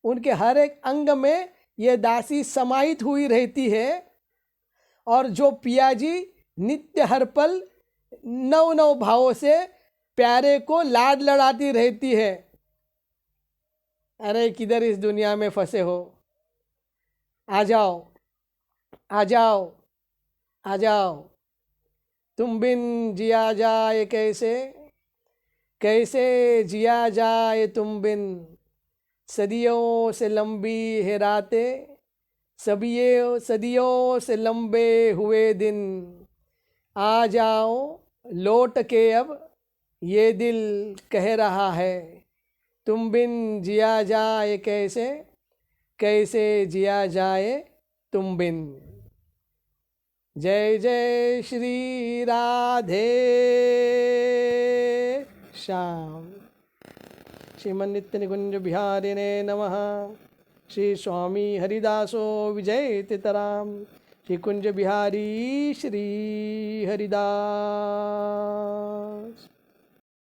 उनके हर एक अंग में ये दासी समाहित हुई रहती है। और जो पिया जी नित्य हर पल नव नव भावों से प्यारे को लाड लड़ाती रहती है। अरे किधर इस दुनिया में फंसे हो, आ जाओ आ जाओ आ जाओ। तुम बिन जिया जाए कैसे, कैसे जिया जाए तुम बिन, सदियों से लंबी है रातें, सदियों से लंबे हुए दिन। आ जाओ लौट के अब ये दिल कह रहा है, तुम बिन जिया जाए कैसे, कैसे जिया जाए तुम बिन। जय जय श्री राधे श्याम। श्रीमन नित्य निकुंज बिहारिणे नमः। श्री स्वामी हरिदासो विजय तितराम। श्री कुंज बिहारी श्री हरिदास।